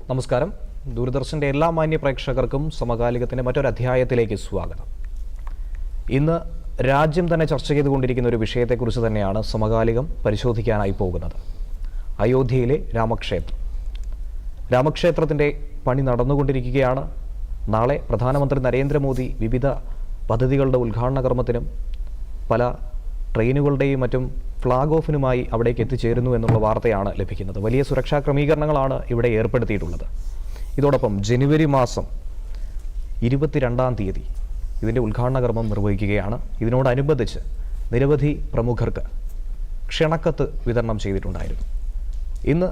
നമസ്കാരം. ദൂരദർശൻ്റെ എല്ലാ മാന്യ പ്രേക്ഷകർക്കും സമകാലികത്തിൻ്റെ മറ്റൊരു അധ്യായത്തിലേക്ക് സ്വാഗതം. ഇന്ന് രാജ്യം തന്നെ ചർച്ച ചെയ്തുകൊണ്ടിരിക്കുന്ന ഒരു വിഷയത്തെക്കുറിച്ച് തന്നെയാണ് സമകാലികം പരിശോധിക്കാനായി പോകുന്നത്. അയോധ്യയിലെ രാമക്ഷേത്രത്തിൻ്റെ പണി നടന്നുകൊണ്ടിരിക്കുകയാണ്. നാളെ പ്രധാനമന്ത്രി നരേന്ദ്രമോദി വിവിധ പദ്ധതികളുടെ ഉദ്ഘാടന കർമ്മത്തിനും പല ട്രെയിനുകളുടെയും മറ്റും ഫ്ലാഗ് ഓഫിനുമായി അവിടേക്ക് എത്തിച്ചേരുന്നു എന്നുള്ള വാർത്തയാണ് ലഭിക്കുന്നത്. വലിയ സുരക്ഷാ ക്രമീകരണങ്ങളാണ് ഇവിടെ ഏർപ്പെടുത്തിയിട്ടുള്ളത്. ഇതോടൊപ്പം ജനുവരി മാസം 22-ാം തീയതി ഇതിൻ്റെ ഉദ്ഘാടന കർമ്മം നിർവഹിക്കുകയാണ്. ഇതിനോടനുബന്ധിച്ച് നിരവധി പ്രമുഖർക്ക് ക്ഷണക്കത്ത് വിതരണം ചെയ്തിട്ടുണ്ടായിരുന്നു. ഇന്ന്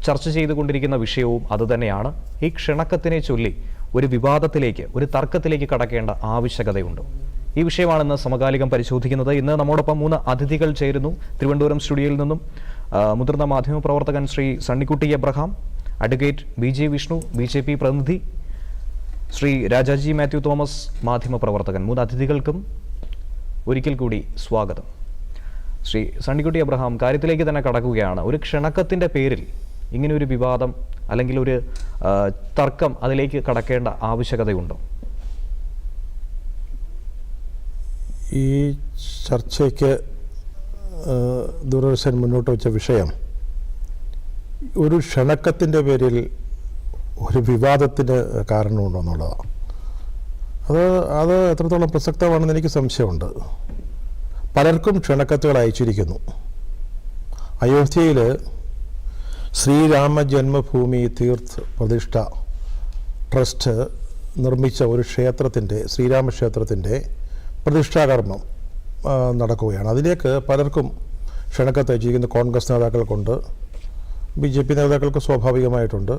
ചർച്ച ചെയ്തുകൊണ്ടിരിക്കുന്ന വിഷയവും അതുതന്നെയാണ്. ഈ ക്ഷണക്കത്തിനെ ചൊല്ലി ഒരു വിവാദത്തിലേക്ക്, ഒരു തർക്കത്തിലേക്ക് കടക്കേണ്ട ആവശ്യകതയുണ്ടോ? ഈ വിഷയമാണ് ഇന്ന് സമകാലികം പരിശോധിക്കുന്നത്. ഇന്ന് നമ്മോടൊപ്പം 3 അതിഥികൾ ചേരുന്നു. തിരുവനന്തപുരം സ്റ്റുഡിയോയിൽ നിന്നും മുതിർന്ന മാധ്യമപ്രവർത്തകൻ Shri Sunnykutty Abraham, advocate BJ Vishnu BJP പ്രതിനിധി, ശ്രീ രാജാജി മാത്യു തോമസ് മാധ്യമപ്രവർത്തകൻ. 3 അതിഥികൾക്കും ഒരിക്കൽ കൂടി സ്വാഗതം. ശ്രീ സണ്ണിക്കുട്ടി എബ്രഹാം, കാര്യത്തിലേക്ക് തന്നെ കടക്കുകയാണ്. ഒരു ക്ഷണക്കത്തിൻ്റെ പേരിൽ ഇങ്ങനെ ഒരു വിവാദം അല്ലെങ്കിൽ ഒരു തർക്കം അതിലേക്ക് കടക്കേണ്ട ആവശ്യകതയുണ്ടോ? ഈ ചർച്ചയ്ക്ക് ദൂരദർശൻ മുന്നോട്ട് വെച്ച വിഷയം ഒരു ക്ഷണക്കത്തിൻ്റെ പേരിൽ ഒരു വിവാദത്തിന് കാരണമുണ്ടോ എന്നുള്ളതാണ്. അത് എത്രത്തോളം പ്രസക്തമാണെന്ന് എനിക്ക് സംശയമുണ്ട്. പലർക്കും ക്ഷണക്കത്തുകൾ അയച്ചിരിക്കുന്നു. അയോധ്യയിൽ ശ്രീരാമ ജന്മഭൂമി തീർത്ഥ് പ്രതിഷ്ഠ ട്രസ്റ്റ് നിർമ്മിച്ച ഒരു ക്ഷേത്രത്തിൻ്റെ, ശ്രീരാമക്ഷേത്രത്തിൻ്റെ പ്രതിഷ്ഠാകർമ്മം നടക്കുകയാണ്. അതിലേക്ക് പലർക്കും ക്ഷണക്കത്ത് അയച്ചിരിക്കുന്ന കോൺഗ്രസ് നേതാക്കൾക്കുണ്ട്, BJP നേതാക്കൾക്ക് സ്വാഭാവികമായിട്ടുണ്ട്,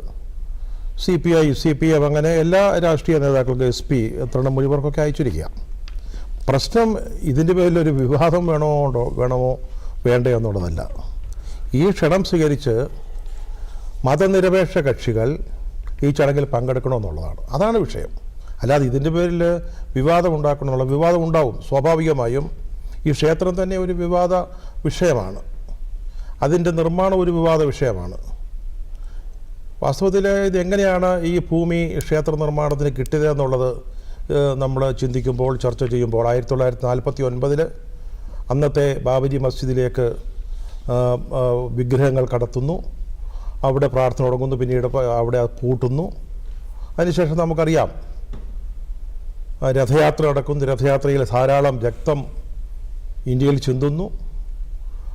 CPI CPM അങ്ങനെ എല്ലാ രാഷ്ട്രീയ നേതാക്കൾക്കും, SP തൃണമൂൽ ഇവർക്കൊക്കെ അയച്ചിരിക്കുക. പ്രശ്നം ഇതിൻ്റെ പേരിലൊരു വിവാദം വേണമോ വേണ്ടയോ എന്നുള്ളതല്ല. ഈ ക്ഷണം സ്വീകരിച്ച് മതനിരപേക്ഷ കക്ഷികൾ ഈ ചടങ്ങിൽ പങ്കെടുക്കണമെന്നുള്ളതാണ്. അതാണ് വിഷയം. അല്ലാതെ ഇതിൻ്റെ പേരിൽ വിവാദം ഉണ്ടാക്കണമെന്നുള്ള വിവാദം ഉണ്ടാവും. സ്വാഭാവികമായും ഈ ക്ഷേത്രം തന്നെ ഒരു വിവാദ വിഷയമാണ്. അതിൻ്റെ നിർമ്മാണം ഒരു വിവാദ വിഷയമാണ്. വാസ്തവത്തിൽ ഇതെങ്ങനെയാണ് ഈ ഭൂമി ക്ഷേത്ര നിർമ്മാണത്തിന് കിട്ടിയത് എന്നുള്ളത് നമ്മൾ ചിന്തിക്കുമ്പോൾ, ചർച്ച ചെയ്യുമ്പോൾ 1949 അന്നത്തെ ബാബരി മസ്ജിദിലേക്ക് വിഗ്രഹങ്ങൾ കടത്തുന്നു, അവിടെ പ്രാർത്ഥന തുടങ്ങുന്നു, പിന്നീട് അവിടെ പൂട്ടുന്നു. അതിനുശേഷം നമുക്കറിയാം രഥയാത്ര നടക്കുന്നു. രഥയാത്രയിൽ ധാരാളം രക്തം ഇന്ത്യയിൽ ചിന്തുന്നു.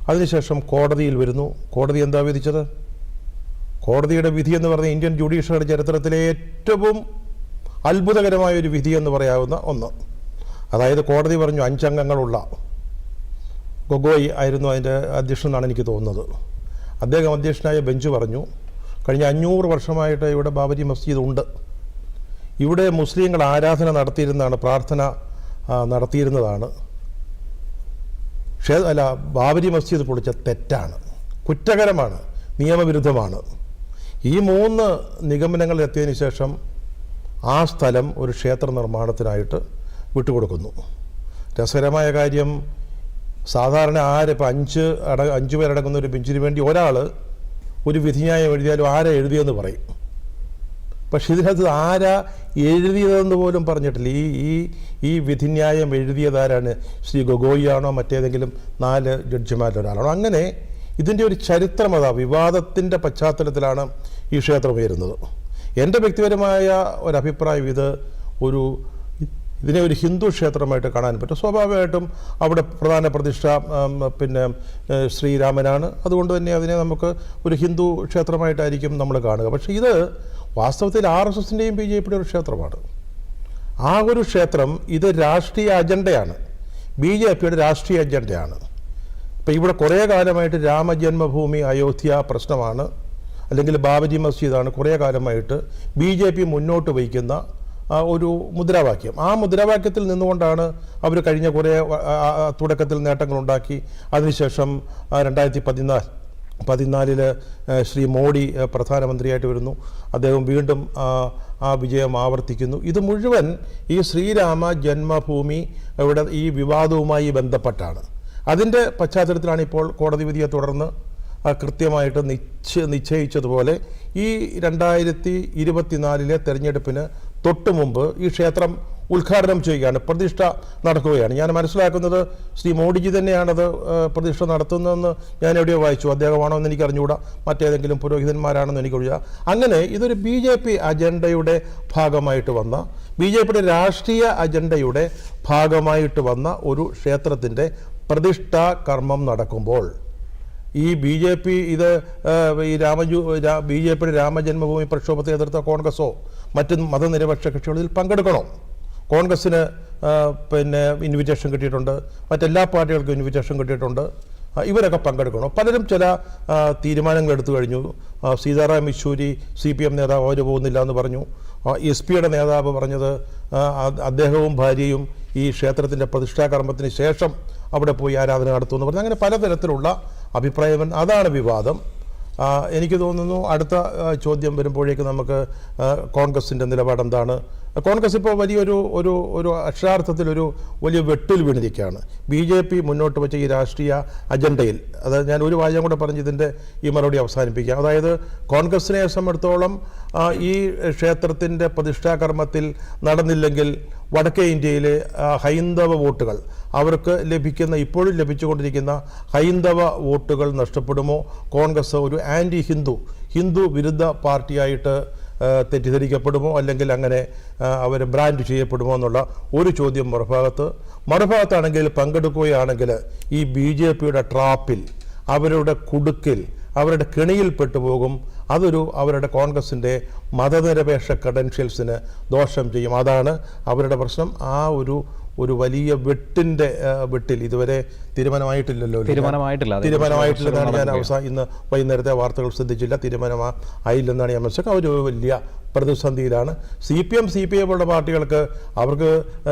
അതിനുശേഷം കോടതിയിൽ വരുന്നു. കോടതി എന്താ വിധിച്ചത്? കോടതിയുടെ വിധി എന്ന് പറഞ്ഞാൽ ഇന്ത്യൻ ജുഡീഷ്യറി ചരിത്രത്തിലെ ഏറ്റവും അത്ഭുതകരമായ ഒരു വിധി എന്ന് പറയാവുന്ന ഒന്ന്. അതായത് കോടതി പറഞ്ഞു 5 അംഗങ്ങളുള്ള ഗൊഗോയ് ആയിരുന്നു അതിൻ്റെ അധ്യക്ഷൻ എന്നാണ് എനിക്ക് തോന്നുന്നത്. അദ്ദേഹം അധ്യക്ഷനായ ബെഞ്ച് പറഞ്ഞു, കഴിഞ്ഞ 500 വർഷമായിട്ട് ഇവിടെ ബാബരി മസ്ജിദ് ഉണ്ട്. ഇവിടെ മുസ്ലിങ്ങൾ ആരാധന നടത്തിയിരുന്നതാണ്, പ്രാർത്ഥന നടത്തിയിരുന്നതാണ്. ബാബരി മസ്ജിദ് പൊളിച്ച തെറ്റാണ്, കുറ്റകരമാണ്, നിയമവിരുദ്ധമാണ്. ഈ 3 നിഗമനങ്ങൾ എത്തിയതിനു ശേഷം ആ സ്ഥലം ഒരു ക്ഷേത്ര നിർമ്മാണത്തിനായിട്ട് വിട്ടുകൊടുക്കുന്നു. രസകരമായ കാര്യം, സാധാരണ ഇപ്പം 5 പേരടങ്ങുന്ന ഒരു ബെഞ്ചിന് വേണ്ടി ഒരാൾ ഒരു വിധിന്യായം എഴുതിയാലും ആരാ എഴുതിയെന്ന് പറയും. പക്ഷെ ഇതിനകത്ത് ആരാ എഴുതിയതെന്ന് പോലും പറഞ്ഞിട്ടില്ല. ഈ വിധിന്യായം എഴുതിയതാരാണ്? ശ്രീ ഗൊഗോയ് ആണോ മറ്റേതെങ്കിലും 4 ജഡ്ജിമാരിലൊരാളാണോ? അങ്ങനെ ഇതിൻ്റെ ഒരു ചരിത്രം വിവാദത്തിൻ്റെ പശ്ചാത്തലത്തിലാണ് ഈ ക്ഷേത്രം ഉയരുന്നത്. എൻ്റെ വ്യക്തിപരമായ ഒരഭിപ്രായം ഇതിനെ ഒരു ഹിന്ദു ക്ഷേത്രമായിട്ട് കാണാൻ പറ്റും. സ്വാഭാവികമായിട്ടും അവിടെ പ്രധാന പ്രതിഷ്ഠ ശ്രീരാമനാണ്. അതുകൊണ്ട് തന്നെ അതിനെ നമുക്ക് ഒരു ഹിന്ദു ക്ഷേത്രമായിട്ടായിരിക്കും നമ്മൾ കാണുക. പക്ഷേ ഇത് വാസ്തവത്തിൽ RSSൻ്റെയും BJPയുടെയും ഒരു ക്ഷേത്രമാണ്. ആ ഒരു ക്ഷേത്രം ഇത് രാഷ്ട്രീയ അജണ്ടയാണ്, BJPയുടെ രാഷ്ട്രീയ അജണ്ടയാണ്. ഇപ്പം ഇവിടെ കുറേ കാലമായിട്ട് രാമജന്മഭൂമി അയോധ്യ പ്രശ്നമാണ്, അല്ലെങ്കിൽ ബാബരി മസ്ജിദാണ് കുറേ കാലമായിട്ട് BJP മുന്നോട്ട് വയ്ക്കുന്ന ഒരു മുദ്രാവാക്യം. ആ മുദ്രാവാക്യത്തിൽ നിന്നുകൊണ്ടാണ് അവർ കഴിഞ്ഞ കുറേ തുടക്കത്തിൽ നേട്ടങ്ങളുണ്ടാക്കി. അതിനുശേഷം 2014 ശ്രീ മോഡി പ്രധാനമന്ത്രിയായിട്ട് വരുന്നു. അദ്ദേഹം വീണ്ടും ആ വിജയം ആവർത്തിക്കുന്നു. ഇത് മുഴുവൻ ഈ ശ്രീരാമ ജന്മഭൂമി ഈ വിവാദവുമായി ബന്ധപ്പെട്ടാണ്. അതിൻ്റെ പശ്ചാത്തലത്തിലാണ് ഇപ്പോൾ കോടതി വിധിയെ തുടർന്ന് കൃത്യമായിട്ട് നിശ്ചയിച്ചതുപോലെ ഈ 2024 തെരഞ്ഞെടുപ്പിന് തൊട്ട് മുമ്പ് ഈ ക്ഷേത്രം ഉദ്ഘാടനം ചെയ്യുകയാണ്, പ്രതിഷ്ഠ നടക്കുകയാണ്. ഞാൻ മനസ്സിലാക്കുന്നത് ശ്രീ മോഡിജി തന്നെയാണത് പ്രതിഷ്ഠ നടത്തുന്നതെന്ന് ഞാൻ എവിടെയോ വായിച്ചു. അദ്ദേഹമാണോ എന്ന് എനിക്ക് അറിഞ്ഞുകൂടാ, മറ്റേതെങ്കിലും പുരോഹിതന്മാരാണെന്ന് എനിക്കറിയാം. അങ്ങനെ ഇതൊരു BJP അജണ്ടയുടെ ഭാഗമായിട്ട് വന്ന, BJPയുടെ രാഷ്ട്രീയ അജണ്ടയുടെ ഭാഗമായിട്ട് വന്ന ഒരു ക്ഷേത്രത്തിൻ്റെ പ്രതിഷ്ഠാ കർമ്മം നടക്കുമ്പോൾ ഈ BJP ഇത് ഈ BJPയുടെ രാമജന്മഭൂമി പ്രക്ഷോഭത്തെ എതിർത്ത കോൺഗ്രസോ മറ്റ് മതനിരപേക്ഷ കക്ഷികളും ഇതിൽ പങ്കെടുക്കണോ? കോൺഗ്രസ്സിന് പിന്നെ ഇൻവിറ്റേഷൻ കിട്ടിയിട്ടുണ്ട്, മറ്റെല്ലാ പാർട്ടികൾക്കും ഇൻവിറ്റേഷൻ കിട്ടിയിട്ടുണ്ട്. ഇവരൊക്കെ പങ്കെടുക്കണം. പലരും ചില തീരുമാനങ്ങൾ എടുത്തു കഴിഞ്ഞു. സീതാറാം യെച്ചൂരി CPM നേതാവ് അവർ പോകുന്നില്ല എന്ന് പറഞ്ഞു. SP-യുടെ നേതാവ് പറഞ്ഞത് അദ്ദേഹവും ഭാര്യയും ഈ ക്ഷേത്രത്തിൻ്റെ പ്രതിഷ്ഠാകർമ്മത്തിന് ശേഷം അവിടെ പോയി ആരാധന നടത്തുമെന്ന് പറഞ്ഞു. അങ്ങനെ പലതരത്തിലുള്ള അഭിപ്രായം, അതാണ് വിവാദം. എനിക്ക് തോന്നുന്നു അടുത്ത ചോദ്യം വരുമ്പോഴേക്ക് നമുക്ക് കോൺഗ്രസിൻ്റെ നിലപാടെന്താണ്. കോൺഗ്രസ് ഇപ്പോൾ വലിയൊരു അക്ഷരാർത്ഥത്തിലൊരു വലിയ വെട്ടിൽ വീണിരിക്കുകയാണ്. BJP മുന്നോട്ട് വെച്ച ഈ രാഷ്ട്രീയ അജണ്ടയിൽ. അത് ഞാൻ ഒരു വാചകം കൂടെ പറഞ്ഞ് ഇതിൻ്റെ ഈ മറുപടി അവസാനിപ്പിക്കാം. അതായത് കോൺഗ്രസിനെ സംബന്ധിച്ചിടത്തോളം ഈ ക്ഷേത്രത്തിൻ്റെ പ്രതിഷ്ഠാകർമ്മത്തിൽ നടന്നില്ലെങ്കിൽ വടക്കേ ഇന്ത്യയിലെ ഹൈന്ദവ വോട്ടുകൾ, അവർക്ക് ഇപ്പോഴും ലഭിച്ചുകൊണ്ടിരിക്കുന്ന ഹൈന്ദവ വോട്ടുകൾ നഷ്ടപ്പെടുമോ? കോൺഗ്രസ് ഒരു ആൻറ്റി ഹിന്ദു വിരുദ്ധ പാർട്ടിയായിട്ട് തെറ്റിദ്ധരിക്കപ്പെടുമോ, അല്ലെങ്കിൽ അങ്ങനെ അവർ ബ്രാൻഡ് ചെയ്യപ്പെടുമോ എന്നുള്ള ഒരു ചോദ്യം മറുഭാഗത്താണെങ്കിൽ പങ്കെടുക്കുകയാണെങ്കിൽ ഈ BJPയുടെ ട്രാപ്പിൽ, അവരുടെ കുടുക്കിൽ, അവരുടെ കെണിയിൽ പെട്ടുപോകും. അവരുടെ കോൺഗ്രസിൻ്റെ മതനിരപേക്ഷ ക്രെഡൻഷ്യൽസിന് ദോഷം ചെയ്യും. അതാണ് അവരുടെ പ്രശ്നം. ആ ഒരു വലിയ വെട്ടിൽ ഇതുവരെ തീരുമാനമായിട്ടില്ലെന്നാണ് ഞാൻ ഇന്ന് വൈകുന്നേരത്തെ വാർത്തകൾ ശ്രദ്ധിച്ചില്ല. തീരുമാനമായില്ലെന്നാണ് ഞാൻ മനസ്സിലാക്കുക. ഒരു വലിയ പ്രതിസന്ധിയിലാണ് CPI പോലുള്ള പാർട്ടികൾക്ക്. അവർക്ക്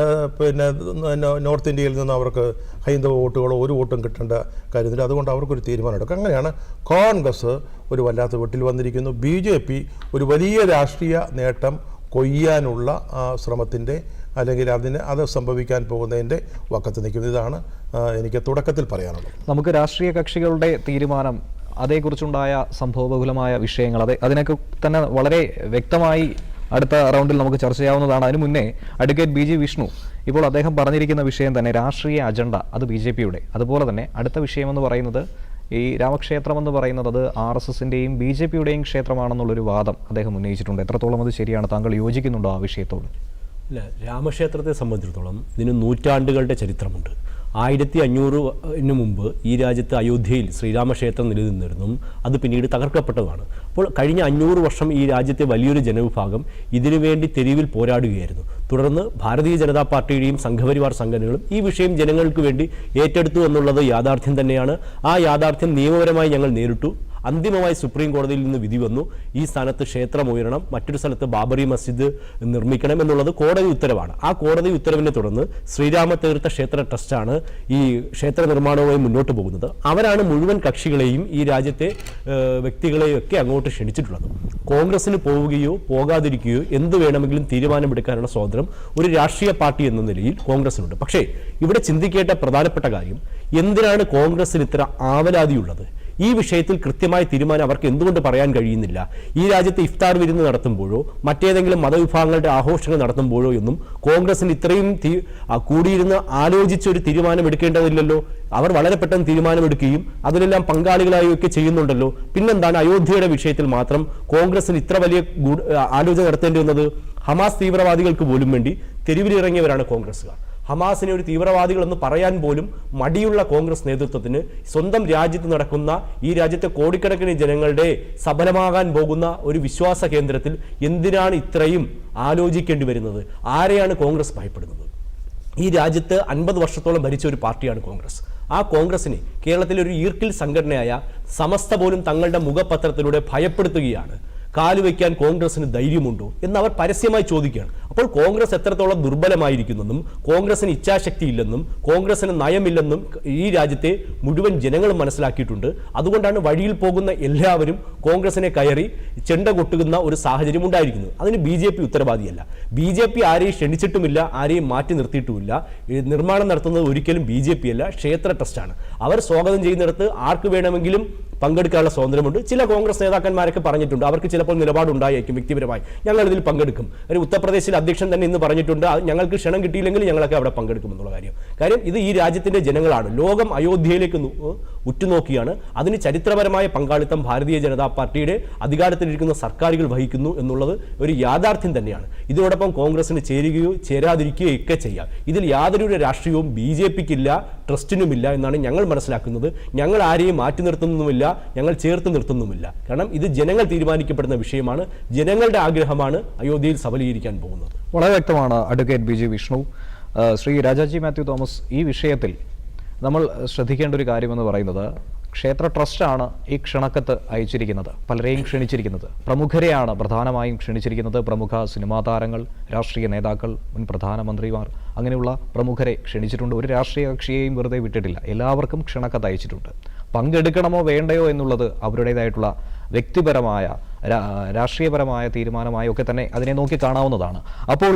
പിന്നെ നോർത്ത് ഇന്ത്യയിൽ നിന്ന് അവർക്ക് ഹൈന്ദവ വോട്ടുകളോ ഒരു വോട്ടും കിട്ടേണ്ട കാര്യത്തിൽ, അതുകൊണ്ട് അവർക്കൊരു തീരുമാനം എടുക്കും. അങ്ങനെയാണ് കോൺഗ്രസ് ഒരു വല്ലാത്ത വെട്ടിൽ വന്നിരിക്കുന്നു. BJP ഒരു വലിയ രാഷ്ട്രീയ നേട്ടം കൊയ്യാനുള്ള ശ്രമത്തിൻ്റെ, അല്ലെങ്കിൽ അത് സംഭവിക്കാൻ പോകുന്നതിൻ്റെ വക്കത്ത് നിൽക്കുന്നത്. ഇതാണ് എനിക്ക് തുടക്കത്തിൽ പറയാനുള്ളത്. നമുക്ക് രാഷ്ട്രീയ കക്ഷികളുടെ തീരുമാനം, അതേക്കുറിച്ചുണ്ടായ സംഭവബഹുലമായ വിഷയങ്ങൾ, അതിനൊക്കെ തന്നെ വളരെ വ്യക്തമായി അടുത്ത റൗണ്ടിൽ നമുക്ക് ചർച്ച ചെയ്യാവുന്നതാണ്. അതിനു മുന്നേ അഡ്വക്കേറ്റ് BG വിഷ്ണു, ഇപ്പോൾ അദ്ദേഹം പറഞ്ഞിരിക്കുന്ന വിഷയം തന്നെ രാഷ്ട്രീയ അജണ്ട, അത് BJPയുടെ. അതുപോലെ തന്നെ അടുത്ത വിഷയമെന്ന് പറയുന്നത് ഈ രാമക്ഷേത്രം എന്ന് പറയുന്നത് അത് RSSൻ്റെയും BJPയുടെയും ക്ഷേത്രമാണെന്നുള്ളൊരു വാദം അദ്ദേഹം ഉന്നയിച്ചിട്ടുണ്ട്. എത്രത്തോളം അത് ശരിയാണ്? താങ്കൾ യോജിക്കുന്നുണ്ടോ ആ വിഷയത്തോട്? അല്ല, രാമക്ഷേത്രത്തെ സംബന്ധിച്ചിടത്തോളം ഇതിന് നൂറ്റാണ്ടുകളുടെ ചരിത്രമുണ്ട്. 1500 മുമ്പ് ഈ രാജ്യത്ത് അയോധ്യയിൽ ശ്രീരാമക്ഷേത്രം നിലനിന്നിരുന്നു. അത് പിന്നീട് തകർക്കപ്പെട്ടതാണ്. അപ്പോൾ കഴിഞ്ഞ 500 വർഷം ഈ രാജ്യത്തെ വലിയൊരു ജനവിഭാഗം ഇതിനുവേണ്ടി തെരുവിൽ പോരാടുകയായിരുന്നു. തുടർന്ന് ഭാരതീയ ജനതാ പാർട്ടിയുടെയും സംഘപരിവാർ സംഘടനകളും ഈ വിഷയം ജനങ്ങൾക്ക് വേണ്ടി ഏറ്റെടുത്തു എന്നുള്ളത് യാഥാർത്ഥ്യം തന്നെയാണ്. ആ യാഥാർത്ഥ്യം നിയമപരമായി ഞങ്ങൾ നേരിട്ടു. അന്തിമമായി സുപ്രീം കോടതിയിൽ നിന്ന് വിധി വന്നു. ഈ സ്ഥാനത്ത് ക്ഷേത്രം ഉയരണം, മറ്റൊരു സ്ഥലത്ത് ബാബറി മസ്ജിദ് നിർമ്മിക്കണം എന്നുള്ളത് കോടതി ഉത്തരവാണ്. ആ കോടതി ഉത്തരവിനെ തുടർന്ന് ശ്രീരാമതീർത്ഥ ക്ഷേത്ര ട്രസ്റ്റാണ് ഈ ക്ഷേത്ര നിർമ്മാണവുമായി മുന്നോട്ട് പോകുന്നത്. അവരാണ് മുഴുവൻ കക്ഷികളെയും ഈ രാജ്യത്തെ വ്യക്തികളെയും ഒക്കെ അങ്ങോട്ട് ക്ഷണിച്ചിട്ടുള്ളത്. കോൺഗ്രസിന് പോവുകയോ പോകാതിരിക്കുകയോ എന്ത് വേണമെങ്കിലും തീരുമാനമെടുക്കാനുള്ള സ്വാതന്ത്ര്യം ഒരു രാഷ്ട്രീയ പാർട്ടി എന്ന നിലയിൽ കോൺഗ്രസിനുണ്ട്. പക്ഷേ ഇവിടെ ചിന്തിക്കേണ്ട പ്രധാനപ്പെട്ട കാര്യം, എന്തിനാണ് കോൺഗ്രസിന് ഇത്ര ആവലാതിയുള്ളത്? ഈ വിഷയത്തിൽ കൃത്യമായ തീരുമാനം അവർക്ക് എന്തുകൊണ്ട് പറയാൻ കഴിയുന്നില്ല? ഈ രാജ്യത്ത് ഇഫ്താർ വിരുന്ന് നടത്തുമ്പോഴോ മറ്റേതെങ്കിലും മതവിഭാഗങ്ങളുടെ ആഘോഷങ്ങൾ നടത്തുമ്പോഴോ ഒന്നും കോൺഗ്രസിന് ഇത്രയും കൂടിയിരുന്ന് ആലോചിച്ചൊരു തീരുമാനം എടുക്കേണ്ടതില്ലല്ലോ. അവർ വളരെ പെട്ടെന്ന് തീരുമാനമെടുക്കുകയും അതിലെല്ലാം പങ്കാളികളായൊക്കെ ചെയ്യുന്നുണ്ടല്ലോ. പിന്നെന്താണ് അയോധ്യയുടെ വിഷയത്തിൽ മാത്രം കോൺഗ്രസിന് ഇത്ര വലിയ ആലോചന നടത്തേണ്ടി വന്നത്? ഹമാസ് തീവ്രവാദികൾക്ക് പോലും വേണ്ടി തെരുവിലിറങ്ങിയവരാണ് കോൺഗ്രസ്സുകാർ. ഹമാസിനെ ഒരു തീവ്രവാദികളെന്ന് പറയാൻ പോലും മടിയുള്ള കോൺഗ്രസ് നേതൃത്വത്തിന് സ്വന്തം രാജ്യത്ത് നടക്കുന്ന, ഈ രാജ്യത്തെ കോടിക്കണക്കിന് ജനങ്ങളുടെ സഫലമാകാൻ പോകുന്ന ഒരു വിശ്വാസ കേന്ദ്രത്തിൽ എന്തിനാണ് ഇത്രയും ആലോചിക്കേണ്ടി വരുന്നത്? ആരെയാണ് കോൺഗ്രസ് ഭയപ്പെടുന്നത്? ഈ രാജ്യത്ത് 50 വർഷത്തോളം ഭരിച്ച ഒരു പാർട്ടിയാണ് കോൺഗ്രസ്. ആ കോൺഗ്രസിനെ കേരളത്തിലെ ഒരു ഈർക്കിൽ സംഘടനയായ സമസ്ത പോലും തങ്ങളുടെ മുഖപത്രത്തിലൂടെ ഭയപ്പെടുത്തുകയാണ്. കാലുവയ്ക്കാൻ കോൺഗ്രസിന് ധൈര്യമുണ്ടോ എന്ന് അവർ പരസ്യമായി ചോദിക്കുകയാണ്. അപ്പോൾ കോൺഗ്രസ് എത്രത്തോളം ദുർബലമായിരിക്കുന്നെന്നും കോൺഗ്രസിന് ഇച്ഛാശക്തി ഇല്ലെന്നും കോൺഗ്രസിന് നയമില്ലെന്നും ഈ രാജ്യത്തെ മുഴുവൻ ജനങ്ങളും മനസ്സിലാക്കിയിട്ടുണ്ട്. അതുകൊണ്ടാണ് വഴിയിൽ പോകുന്ന എല്ലാവരും കോൺഗ്രസിനെ കയറി ചെണ്ട കൊട്ടുന്ന ഒരു സാഹചര്യം ഉണ്ടായിരിക്കുന്നത്. അതിന് BJP ഉത്തരവാദിയല്ല. BJP ആരെയും ക്ഷണിച്ചിട്ടുമില്ല, ആരെയും മാറ്റി നിർത്തിയിട്ടുമില്ല. നിർമ്മാണം നടത്തുന്നത് ഒരിക്കലും BJP അല്ല, ക്ഷേത്ര ട്രസ്റ്റാണ്. അവർ സ്വാഗതം ചെയ്യുന്നിടത്ത് ആർക്ക് വേണമെങ്കിലും പങ്കെടുക്കാനുള്ള സ്വാതന്ത്ര്യമുണ്ട്. ചില കോൺഗ്രസ് നേതാക്കന്മാരൊക്കെ പറഞ്ഞിട്ടുണ്ട് അവർക്ക് ചിലപ്പോൾ നിലപാടുണ്ടായേക്കും വ്യക്തിപരമായി, ഞങ്ങൾ ഇതിൽ പങ്കെടുക്കും. ഒരു ഉത്തർപ്രദേശിലെ അധ്യക്ഷൻ തന്നെ ഇന്ന് പറഞ്ഞിട്ടുണ്ട് ഞങ്ങൾക്ക് ക്ഷണം കിട്ടിയില്ലെങ്കിൽ ഞങ്ങളൊക്കെ അവിടെ പങ്കെടുക്കും എന്നുള്ള കാര്യം ഇത് ഈ രാജ്യത്തിന്റെ ജനങ്ങളാണ്. ലോകം അയോധ്യയിലേക്ക് ഉറ്റുനോക്കിയാണ്. അതിന് ചരിത്രപരമായ പങ്കാളിത്തം ഭാരതീയ ജനതാ പാർട്ടിയുടെ അധികാരത്തിലിരിക്കുന്ന സർക്കാരുകൾ വഹിക്കുന്നു എന്നുള്ളത് ഒരു യാഥാർത്ഥ്യം തന്നെയാണ്. ഇതിനോടൊപ്പം കോൺഗ്രസിന് ചേരുകയോ ചേരാതിരിക്കുകയോ ഒക്കെ ചെയ്യാം. ഇതിൽ യാതൊരു രാഷ്ട്രീയവും BJPക്കില്ല, ട്രസ്റ്റിനുമില്ല എന്നാണ് ഞങ്ങൾ മനസ്സിലാക്കുന്നത്. ഞങ്ങൾ ആരെയും മാറ്റി നിർത്തുന്നുമില്ല, ഞങ്ങൾ ചേർത്ത് നിർത്തുന്നുമില്ല. കാരണം ഇത് ജനങ്ങൾ തീരുമാനിക്കപ്പെടുന്ന വിഷയമാണ്. ജനങ്ങളുടെ ആഗ്രഹമാണ് അയോധ്യയിൽ സഫലീകരിക്കാൻ പോകുന്നത്. വളരെ വ്യക്തമാണ് advocate BG Vishnu. Shri Rajaji Mathew Thomas, ഈ വിഷയത്തിൽ നമ്മൾ ശ്രദ്ധിക്കേണ്ട ഒരു കാര്യമെന്ന് പറയുന്നത് ക്ഷേത്ര ട്രസ്റ്റാണ് ഈ ക്ഷണക്കത്ത് അയച്ചിരിക്കുന്നത്, പലരെയും ക്ഷണിച്ചിരിക്കുന്നത്. പ്രമുഖരെയാണ് പ്രധാനമായും ക്ഷണിച്ചിരിക്കുന്നത്. പ്രമുഖ സിനിമാ താരങ്ങൾ, രാഷ്ട്രീയ നേതാക്കൾ, മുൻ പ്രധാനമന്ത്രിമാർ, അങ്ങനെയുള്ള പ്രമുഖരെ ക്ഷണിച്ചിട്ടുണ്ട്. ഒരു രാഷ്ട്രീയ കക്ഷിയെയും വെറുതെ വിട്ടിട്ടില്ല. എല്ലാവർക്കും ക്ഷണക്കത്ത് അയച്ചിട്ടുണ്ട്. പങ്കെടുക്കണമോ വേണ്ടയോ എന്നുള്ളത് അവരുടേതായിട്ടുള്ള വ്യക്തിപരമായ രാഷ്ട്രീയപരമായ തീരുമാനമായി ഒക്കെ തന്നെ അതിനെ നോക്കി കാണാവുന്നതാണ്. അപ്പോൾ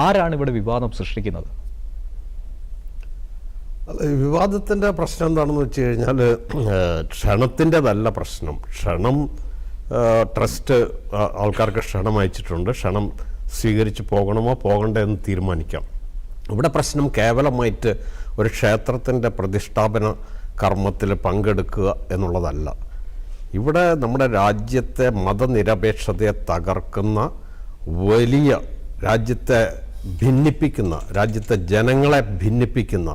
ആരാണ് ഇവിടെ വിവാദം സൃഷ്ടിക്കുന്നത്? വിവാദത്തിൻ്റെ പ്രശ്നം എന്താണെന്ന് വെച്ച് കഴിഞ്ഞാൽ ക്ഷണത്തിൻ്റെതല്ല പ്രശ്നം. ക്ഷണം ട്രസ്റ്റ് ആൾക്കാർക്ക് ക്ഷണം അയച്ചിട്ടുണ്ട്. ക്ഷണം സ്വീകരിച്ച് പോകണമോ പോകണ്ടേ എന്ന് തീരുമാനിക്കാം. ഇവിടെ പ്രശ്നം കേവലമായിട്ട് ഒരു ക്ഷേത്രത്തിൻ്റെ പ്രതിഷ്ഠാപന കർമ്മത്തിൽ പങ്കെടുക്കുക എന്നുള്ളതല്ല. ഇവിടെ നമ്മുടെ രാജ്യത്തെ മതനിരപേക്ഷതയെ തകർക്കുന്ന വലിയ, രാജ്യത്തെ ഭിന്നിപ്പിക്കുന്ന, രാജ്യത്തെ ജനങ്ങളെ ഭിന്നിപ്പിക്കുന്ന,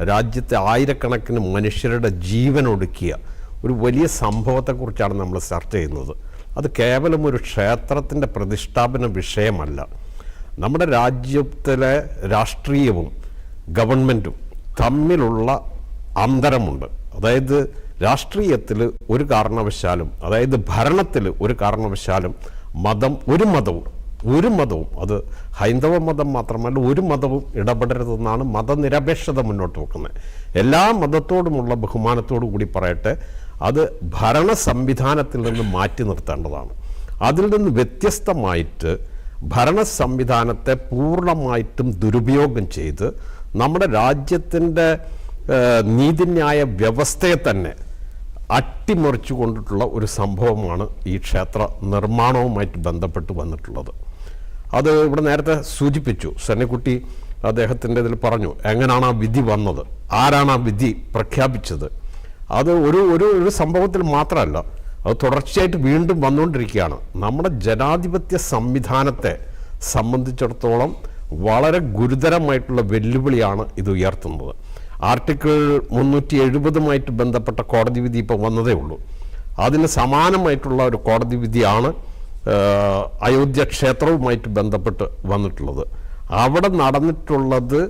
രാജ്യത്തെ ആയിരക്കണക്കിന് മനുഷ്യരുടെ ജീവൻ ഒടുക്കിയ ഒരു വലിയ സംഭവത്തെക്കുറിച്ചാണ് നമ്മൾ ചർച്ച ചെയ്യുന്നത്. അത് കേവലം ഒരു ക്ഷേത്രത്തിൻ്റെ പ്രതിഷ്ഠാപന വിഷയമല്ല. നമ്മുടെ രാജ്യത്തിലെ രാഷ്ട്രീയവും ഗവൺമെൻറ്റും തമ്മിലുള്ള അന്തരമുണ്ട്. അതായത് രാഷ്ട്രീയത്തിൽ ഒരു കാരണവശാലും, അതായത് ഭരണത്തിൽ ഒരു കാരണവശാലും ഒരു മതവും അത് ഹൈന്ദവ മതം മാത്രമല്ല ഒരു മതവും ഇടപെടരുതെന്നാണ് മതനിരപേക്ഷത മുന്നോട്ട് വെക്കുന്നത്. എല്ലാ മതത്തോടുമുള്ള ബഹുമാനത്തോടു കൂടി പറയട്ടെ, അത് ഭരണ സംവിധാനത്തിൽ നിന്ന് മാറ്റി നിർത്തേണ്ടതാണ്. അതിൽ നിന്ന് വ്യത്യസ്തമായിട്ട് ഭരണ സംവിധാനത്തെ പൂർണ്ണമായിട്ടും ദുരുപയോഗം ചെയ്ത് നമ്മുടെ രാജ്യത്തിൻ്റെ നീതിന്യായ വ്യവസ്ഥയെ തന്നെ അട്ടിമറിച്ചു കൊണ്ടിട്ടുള്ള ഒരു സംഭവമാണ് ഈ ക്ഷേത്ര നിർമ്മാണവുമായിട്ട് ബന്ധപ്പെട്ട് വന്നിട്ടുള്ളത്. അത് ഇവിടെ നേരത്തെ സൂചിപ്പിച്ചു, സന്നിക്കുട്ടി അദ്ദേഹത്തിൻ്റെ ഇതിൽ പറഞ്ഞു എങ്ങനെയാണ് ആ വിധി വന്നത്, ആരാണ് ആ വിധി പ്രഖ്യാപിച്ചത്. അത് ഒരു സംഭവത്തിൽ മാത്രമല്ല, അത് തുടർച്ചയായിട്ട് വീണ്ടും വന്നുകൊണ്ടിരിക്കുകയാണ്. നമ്മുടെ ജനാധിപത്യ സംവിധാനത്തെ സംബന്ധിച്ചിടത്തോളം വളരെ വെല്ലുവിളിയാണ് ഇത് ഉയർത്തുന്നത്. ആർട്ടിക്കിൾ 370 ബന്ധപ്പെട്ട കോടതി വിധി ഇപ്പോൾ വന്നതേ ഉള്ളൂ. അതിന് സമാനമായിട്ടുള്ള ഒരു കോടതി വിധിയാണ് അയോധ്യ ക്ഷേത്രവുമായിട്ട് ബന്ധപ്പെട്ട് വന്നിട്ടുള്ളത്. അവിടെ നടന്നിട്ടുള്ളത്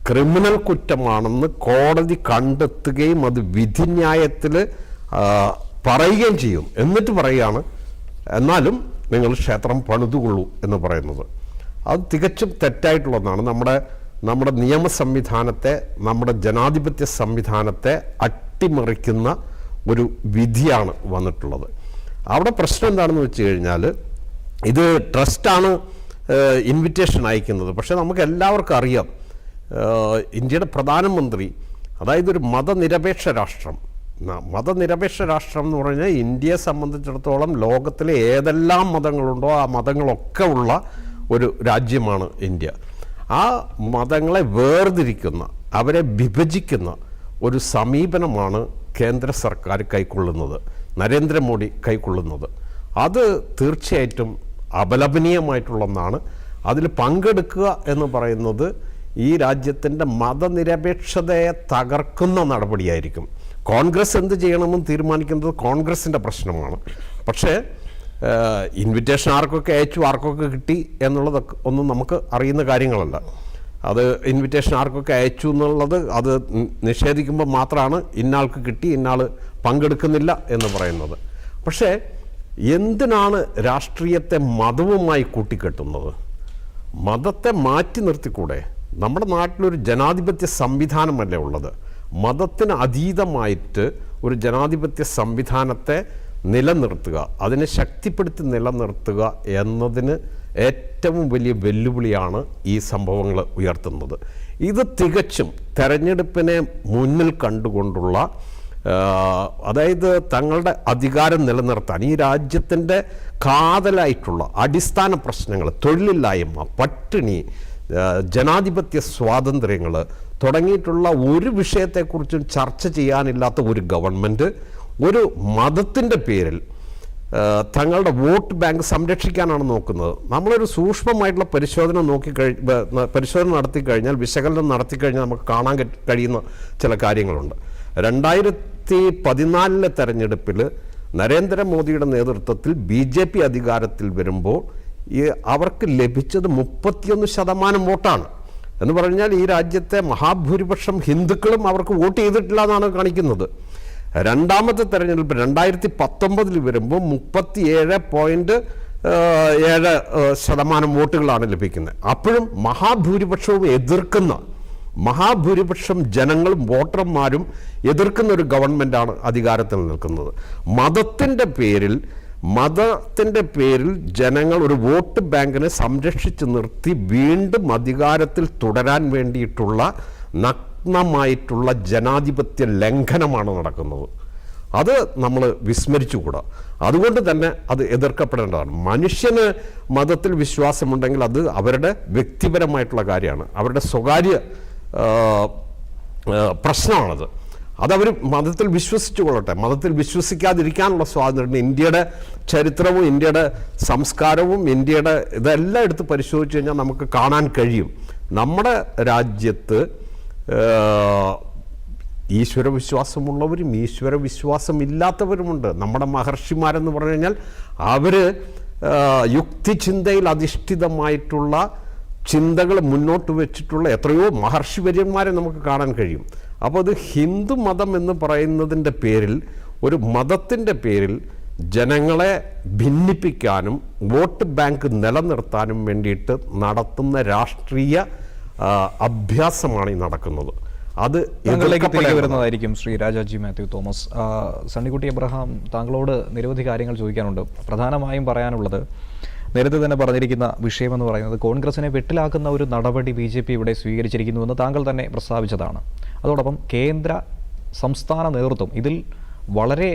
ക്രിമിനൽ കുറ്റമാണെന്ന് കോടതി കണ്ടെത്തുകയും അത് വിധിന്യായത്തിൽ പറയുകയും ചെയ്യും. എന്നിട്ട് പറയുകയാണ് എന്നാലും നിങ്ങൾ ക്ഷേത്രം പണിതുകൊള്ളൂ എന്ന് പറയുന്നത്. അത് തികച്ചും തെറ്റായിട്ടുള്ളതാണ്. നമ്മുടെ നിയമ സംവിധാനത്തെ, നമ്മുടെ ജനാധിപത്യ സംവിധാനത്തെ അട്ടിമറിക്കുന്ന ഒരു വിധിയാണ് വന്നിട്ടുള്ളത്. അവിടെ പ്രശ്നം എന്താണെന്ന് വെച്ച് കഴിഞ്ഞാൽ, ഇത് ട്രസ്റ്റാണ് ഇൻവിറ്റേഷൻ അയക്കുന്നത്. പക്ഷേ നമുക്ക് എല്ലാവർക്കും അറിയാം, ഇന്ത്യയുടെ പ്രധാനമന്ത്രി, അതായത് ഒരു മതനിരപേക്ഷ രാഷ്ട്രം എന്ന് പറഞ്ഞാൽ ഇന്ത്യയെ സംബന്ധിച്ചിടത്തോളം ലോകത്തിലെ ഏതെല്ലാം മതങ്ങളുണ്ടോ ആ മതങ്ങളൊക്കെ ഉള്ള ഒരു രാജ്യമാണ് ഇന്ത്യ. ആ മതങ്ങളെ വേർതിരിക്കുന്ന, അവരെ വിഭജിക്കുന്ന ഒരു സമീപനമാണ് കേന്ദ്ര സർക്കാർ കൈക്കൊള്ളുന്നത്, നരേന്ദ്രമോദി കൈക്കൊള്ളുന്നത്. അത് തീർച്ചയായിട്ടും അപലപനീയമായിട്ടുള്ള ഒന്നാണ്. അതിൽ പങ്കെടുക്കുക എന്ന് പറയുന്നത് ഈ രാജ്യത്തിൻ്റെ മതനിരപേക്ഷതയെ തകർക്കുന്ന നടപടിയായിരിക്കും. കോൺഗ്രസ് എന്ത് ചെയ്യണമെന്ന് തീരുമാനിക്കുന്നത് കോൺഗ്രസിൻ്റെ പ്രശ്നമാണ്. പക്ഷേ ഇൻവിറ്റേഷൻ ആർക്കൊക്കെ അയച്ചു, ആർക്കൊക്കെ കിട്ടി എന്നുള്ളതൊക്കെ ഒന്നും നമുക്ക് അറിയുന്ന കാര്യങ്ങളല്ല. അത് ഇൻവിറ്റേഷൻ ആർക്കൊക്കെ അയച്ചു എന്നുള്ളത് അത് നിഷേധിക്കുമ്പോൾ മാത്രമാണ് ഇന്നാൾക്ക് കിട്ടി, ഇന്നാൾ പങ്കെടുക്കുന്നില്ല എന്ന് പറയുന്നത്. പക്ഷേ എന്തിനാണ് രാഷ്ട്രീയത്തെ മതവുമായി കൂട്ടിക്കെട്ടുന്നത്? മതത്തെ മാറ്റി നിർത്തിക്കൂടെ? നമ്മുടെ നാട്ടിലൊരു ജനാധിപത്യ സംവിധാനമല്ലേ ഉള്ളത്. മതത്തിന് അതീതമായിട്ട് ഒരു ജനാധിപത്യ സംവിധാനത്തെ നിലനിർത്തുക, അതിനെ ശക്തിപ്പെടുത്തി നിലനിർത്തുക എന്നതിന് ഏറ്റവും വലിയ വെല്ലുവിളിയാണ് ഈ സംഭവങ്ങൾ ഉയർത്തുന്നത്. ഇത് തികച്ചും തെരഞ്ഞെടുപ്പിനെ മുന്നിൽ കണ്ടുകൊണ്ടുള്ള അതായത് തങ്ങളുടെ അധികാരം നിലനിർത്താൻ ഈ രാജ്യത്തിൻ്റെ കാതലായിട്ടുള്ള അടിസ്ഥാന പ്രശ്നങ്ങൾ, തൊഴിലില്ലായ്മ, പട്ടിണി, ജനാധിപത്യ സ്വാതന്ത്ര്യങ്ങൾ തുടങ്ങിയിട്ടുള്ള ഒരു വിഷയത്തെക്കുറിച്ചും ചർച്ച ചെയ്യാനില്ലാത്ത ഒരു ഗവൺമെൻറ് ഒരു മതത്തിൻ്റെ പേരിൽ തങ്ങളുടെ വോട്ട് ബാങ്ക് സംരക്ഷിക്കാനാണ് നോക്കുന്നത്. നമ്മളൊരു സൂക്ഷ്മമായിട്ടുള്ള പരിശോധന നടത്തിക്കഴിഞ്ഞാൽ, വിശകലനം നടത്തിക്കഴിഞ്ഞാൽ നമുക്ക് കാണാൻ കഴിയുന്ന ചില കാര്യങ്ങളുണ്ട്. 2014 തെരഞ്ഞെടുപ്പിൽ നരേന്ദ്രമോദിയുടെ നേതൃത്വത്തിൽ BJP അധികാരത്തിൽ വരുമ്പോൾ അവർക്ക് ലഭിച്ചത് 31% വോട്ടാണ്. എന്ന് പറഞ്ഞാൽ ഈ രാജ്യത്തെ മഹാഭൂരിപക്ഷം ഹിന്ദുക്കളും അവർക്ക് വോട്ട് ചെയ്തിട്ടില്ല എന്നാണ് കാണിക്കുന്നത്. രണ്ടാമത്തെ തെരഞ്ഞെടുപ്പ് 2019 വരുമ്പോൾ 37.7% വോട്ടുകളാണ് ലഭിക്കുന്നത്. അപ്പോഴും മഹാഭൂരിപക്ഷം ജനങ്ങളും വോട്ടർമാരും എതിർക്കുന്ന ഒരു ഗവൺമെൻറ്റാണ് അധികാരത്തിൽ നിൽക്കുന്നത്. മതത്തിൻ്റെ പേരിൽ ജനങ്ങൾ ഒരു വോട്ട് ബാങ്കിനെ സംരക്ഷിച്ച് നിർത്തി വീണ്ടും അധികാരത്തിൽ തുടരാൻ വേണ്ടിയിട്ടുള്ള നഗ്നമായിട്ടുള്ള ജനാധിപത്യ ലംഘനമാണ് നടക്കുന്നത്. അത് നമ്മൾ വിസ്മരിച്ചുകൂടാ. അതുകൊണ്ട് തന്നെ അത് എതിർക്കപ്പെടേണ്ടതാണ്. മനുഷ്യന് മതത്തിൽ വിശ്വാസമുണ്ടെങ്കിൽ അത് അവരുടെ വ്യക്തിപരമായിട്ടുള്ള കാര്യമാണ്, അവരുടെ സ്വകാര്യ പ്രശ്നമാണത്. അതവർ മതത്തിൽ വിശ്വസിച്ചു കൊള്ളട്ടെ. മതത്തിൽ വിശ്വസിക്കാതിരിക്കാനുള്ള സ്വാതന്ത്ര്യം ഇന്ത്യയുടെ ചരിത്രവും ഇന്ത്യയുടെ സംസ്കാരവും ഇന്ത്യയുടെ ഇതെല്ലാം എടുത്ത് പരിശോധിച്ച് കഴിഞ്ഞാൽ നമുക്ക് കാണാൻ കഴിയും. നമ്മുടെ രാജ്യത്ത് ഈശ്വരവിശ്വാസമുള്ളവരും ഈശ്വരവിശ്വാസമില്ലാത്തവരുമുണ്ട്. നമ്മുടെ മഹർഷിമാരെന്ന് പറഞ്ഞു കഴിഞ്ഞാൽ അവർ യുക്തിചിന്തയിൽ അധിഷ്ഠിതമായിട്ടുള്ള ചിന്തകൾ മുന്നോട്ട് വെച്ചിട്ടുള്ള എത്രയോ മഹർഷിവര്യന്മാരെ നമുക്ക് കാണാൻ കഴിയും. അപ്പോൾ അത് ഹിന്ദു മതം എന്ന് പറയുന്നതിൻ്റെ പേരിൽ, ഒരു മതത്തിൻ്റെ പേരിൽ ജനങ്ങളെ ഭിന്നിപ്പിക്കാനും വോട്ട് ബാങ്ക് നിലനിർത്താനും വേണ്ടിയിട്ട് നടത്തുന്ന രാഷ്ട്രീയ അഭ്യാസമാണ് ഈ നടക്കുന്നത്. അത് വരുന്നതായിരിക്കും. ശ്രീ രാജാജി മാത്യു തോമസ്, സണ്ണിക്കുട്ടി എബ്രഹാം, താങ്കളോട് നിരവധി കാര്യങ്ങൾ ചോദിക്കാനുണ്ട്. പ്രധാനമായും പറയാനുള്ളത്, നേരത്തെ തന്നെ പറഞ്ഞിരിക്കുന്ന വിഷയമെന്ന് പറയുന്നത് കോൺഗ്രസിനെ വെട്ടിലാക്കുന്ന ഒരു നടപടി BJP ഇവിടെ സ്വീകരിച്ചിരിക്കുന്നുവെന്ന് താങ്കൾ തന്നെ പ്രസ്താവിച്ചതാണ്. അതോടൊപ്പം കേന്ദ്ര സംസ്ഥാന നേതൃത്വം ഇതിൽ വളരെ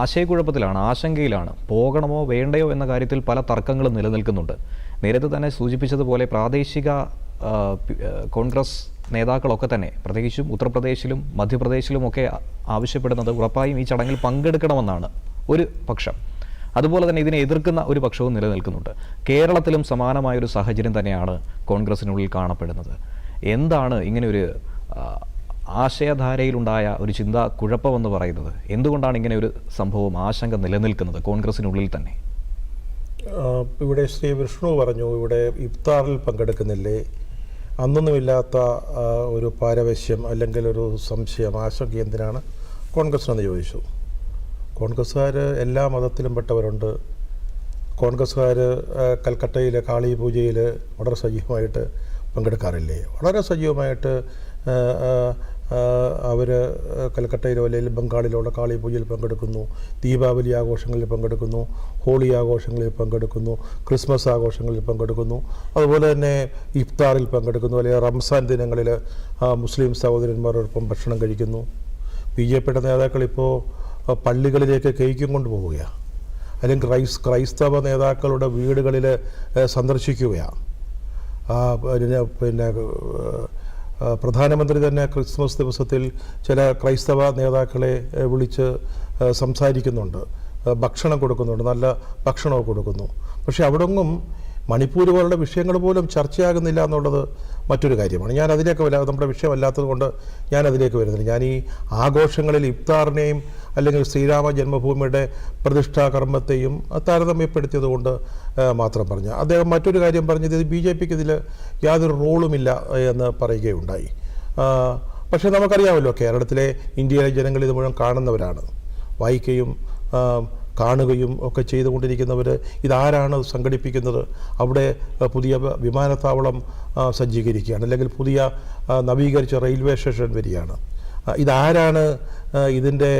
ആശയക്കുഴപ്പത്തിലാണ്, ആശങ്കയിലാണ്. പോകണമോ വേണ്ടയോ എന്ന കാര്യത്തിൽ പല തർക്കങ്ങളും നിലനിൽക്കുന്നുണ്ട്. നേരത്തെ തന്നെ സൂചിപ്പിച്ചതുപോലെ പ്രാദേശിക കോൺഗ്രസ് നേതാക്കളൊക്കെ തന്നെ പ്രത്യേകിച്ചും ഉത്തർപ്രദേശിലും മധ്യപ്രദേശിലുമൊക്കെ ആവശ്യപ്പെടുന്നത് ഉറപ്പായും ഈ ചടങ്ങിൽ പങ്കെടുക്കണമെന്നാണ് ഒരു പക്ഷം. അതുപോലെ തന്നെ ഇതിനെ എതിർക്കുന്ന ഒരു പക്ഷവും നിലനിൽക്കുന്നുണ്ട്. കേരളത്തിലും സമാനമായൊരു സാഹചര്യം തന്നെയാണ് കോൺഗ്രസിനുള്ളിൽ കാണപ്പെടുന്നത്. എന്താണ് ഇങ്ങനെയൊരു ആശയധാരയിലുണ്ടായ ഒരു ചിന്താ കുഴപ്പമെന്ന് പറയുന്നത്? എന്തുകൊണ്ടാണ് ഇങ്ങനെ ഒരു സംഭവം, ആശങ്ക നിലനിൽക്കുന്നത് കോൺഗ്രസിനുള്ളിൽ തന്നെ? ഇവിടെ ശ്രീ വിഷ്ണു പറഞ്ഞു, ഇവിടെ ഇഫ്താറിൽ പങ്കെടുക്കുന്നില്ലേ, അന്നൊന്നുമില്ലാത്ത ഒരു പാരവശ്യം അല്ലെങ്കിൽ ഒരു സംശയം, ആശങ്ക എന്തിനാണ് കോൺഗ്രസിനെന്ന് ചോദിച്ചു. കോൺഗ്രസ്സുകാർ എല്ലാ മതത്തിലും പെട്ടവരുണ്ട്. കോൺഗ്രസ്സുകാർ കൽക്കട്ടയിലെ കാളി പൂജയിൽ വളരെ സജീവമായിട്ട് പങ്കെടുക്കാറില്ലേ? വളരെ സജീവമായിട്ട് അവർ കൽക്കട്ടയിലോ അല്ലെങ്കിൽ ബംഗാളിലോ ഉള്ള കാളി പൂജയിൽ പങ്കെടുക്കുന്നു, ദീപാവലി ആഘോഷങ്ങളിൽ പങ്കെടുക്കുന്നു, ഹോളി ആഘോഷങ്ങളിൽ പങ്കെടുക്കുന്നു, ക്രിസ്മസ് ആഘോഷങ്ങളിൽ പങ്കെടുക്കുന്നു, അതുപോലെ തന്നെ ഇഫ്താറിൽ പങ്കെടുക്കുന്നു, അല്ലെങ്കിൽ റംസാൻ ദിനങ്ങളിൽ മുസ്ലിം സഹോദരന്മാരോടൊപ്പം ഭക്ഷണം കഴിക്കുന്നു. BJPയുടെ നേതാക്കൾ ഇപ്പോൾ പള്ളികളിലേക്ക് കേക്കും കൊണ്ടുപോവുകയാണ്, അല്ലെങ്കിൽ ക്രൈസ്തവ നേതാക്കളുടെ വീടുകളിൽ സന്ദർശിക്കുകയാണ്. പിന്നെ പ്രധാനമന്ത്രി തന്നെ ക്രിസ്മസ് ദിവസത്തിൽ ചില ക്രൈസ്തവ നേതാക്കളെ വിളിച്ച് സംസാരിക്കുന്നുണ്ട്, ഭക്ഷണം കൊടുക്കുന്നുണ്ട്, നല്ല ഭക്ഷണമൊക്കെ കൊടുക്കുന്നു. പക്ഷേ അവിടെയൊന്നും മണിപ്പൂർ പോലുള്ള വിഷയങ്ങൾ പോലും ചർച്ചയാകുന്നില്ല എന്നുള്ളത് മറ്റൊരു കാര്യമാണ്. ഞാൻ അതിലേക്ക് നമ്മുടെ വിഷയമല്ലാത്തത് കൊണ്ട് ഞാൻ അതിലേക്ക് വരുന്നില്ല. ഞാൻ ഈ ആഘോഷങ്ങളിൽ ഇഫ്താറിനെയും അല്ലെങ്കിൽ ശ്രീരാമ ജന്മഭൂമിയുടെ പ്രതിഷ്ഠാകർമ്മത്തെയും താരതമ്യപ്പെടുത്തിയത് കൊണ്ട് മാത്രം പറഞ്ഞു. അദ്ദേഹം മറ്റൊരു കാര്യം പറഞ്ഞത് BJPക്ക് ഇതിൽ യാതൊരു റോളുമില്ല എന്ന് പറയുകയുണ്ടായി. പക്ഷേ നമുക്കറിയാമല്ലോ, കേരളത്തിലെ ഇന്ത്യയിലെ ജനങ്ങൾ ഇത് മുഴുവൻ കാണുന്നവരാണ്, വായിക്കുകയും കാണുകയും ഒക്കെ ചെയ്തുകൊണ്ടിരിക്കുന്നവർ. ഇതാരാണ് സംഘടിപ്പിക്കുന്നത്? അവിടെ പുതിയ വിമാനത്താവളം സജ്ജീകരിക്കുകയാണ്, അല്ലെങ്കിൽ പുതിയ നവീകരിച്ച റെയിൽവേ സ്റ്റേഷൻ വരികയാണ്. ഇതാരാണ് ഇതിൻ്റെ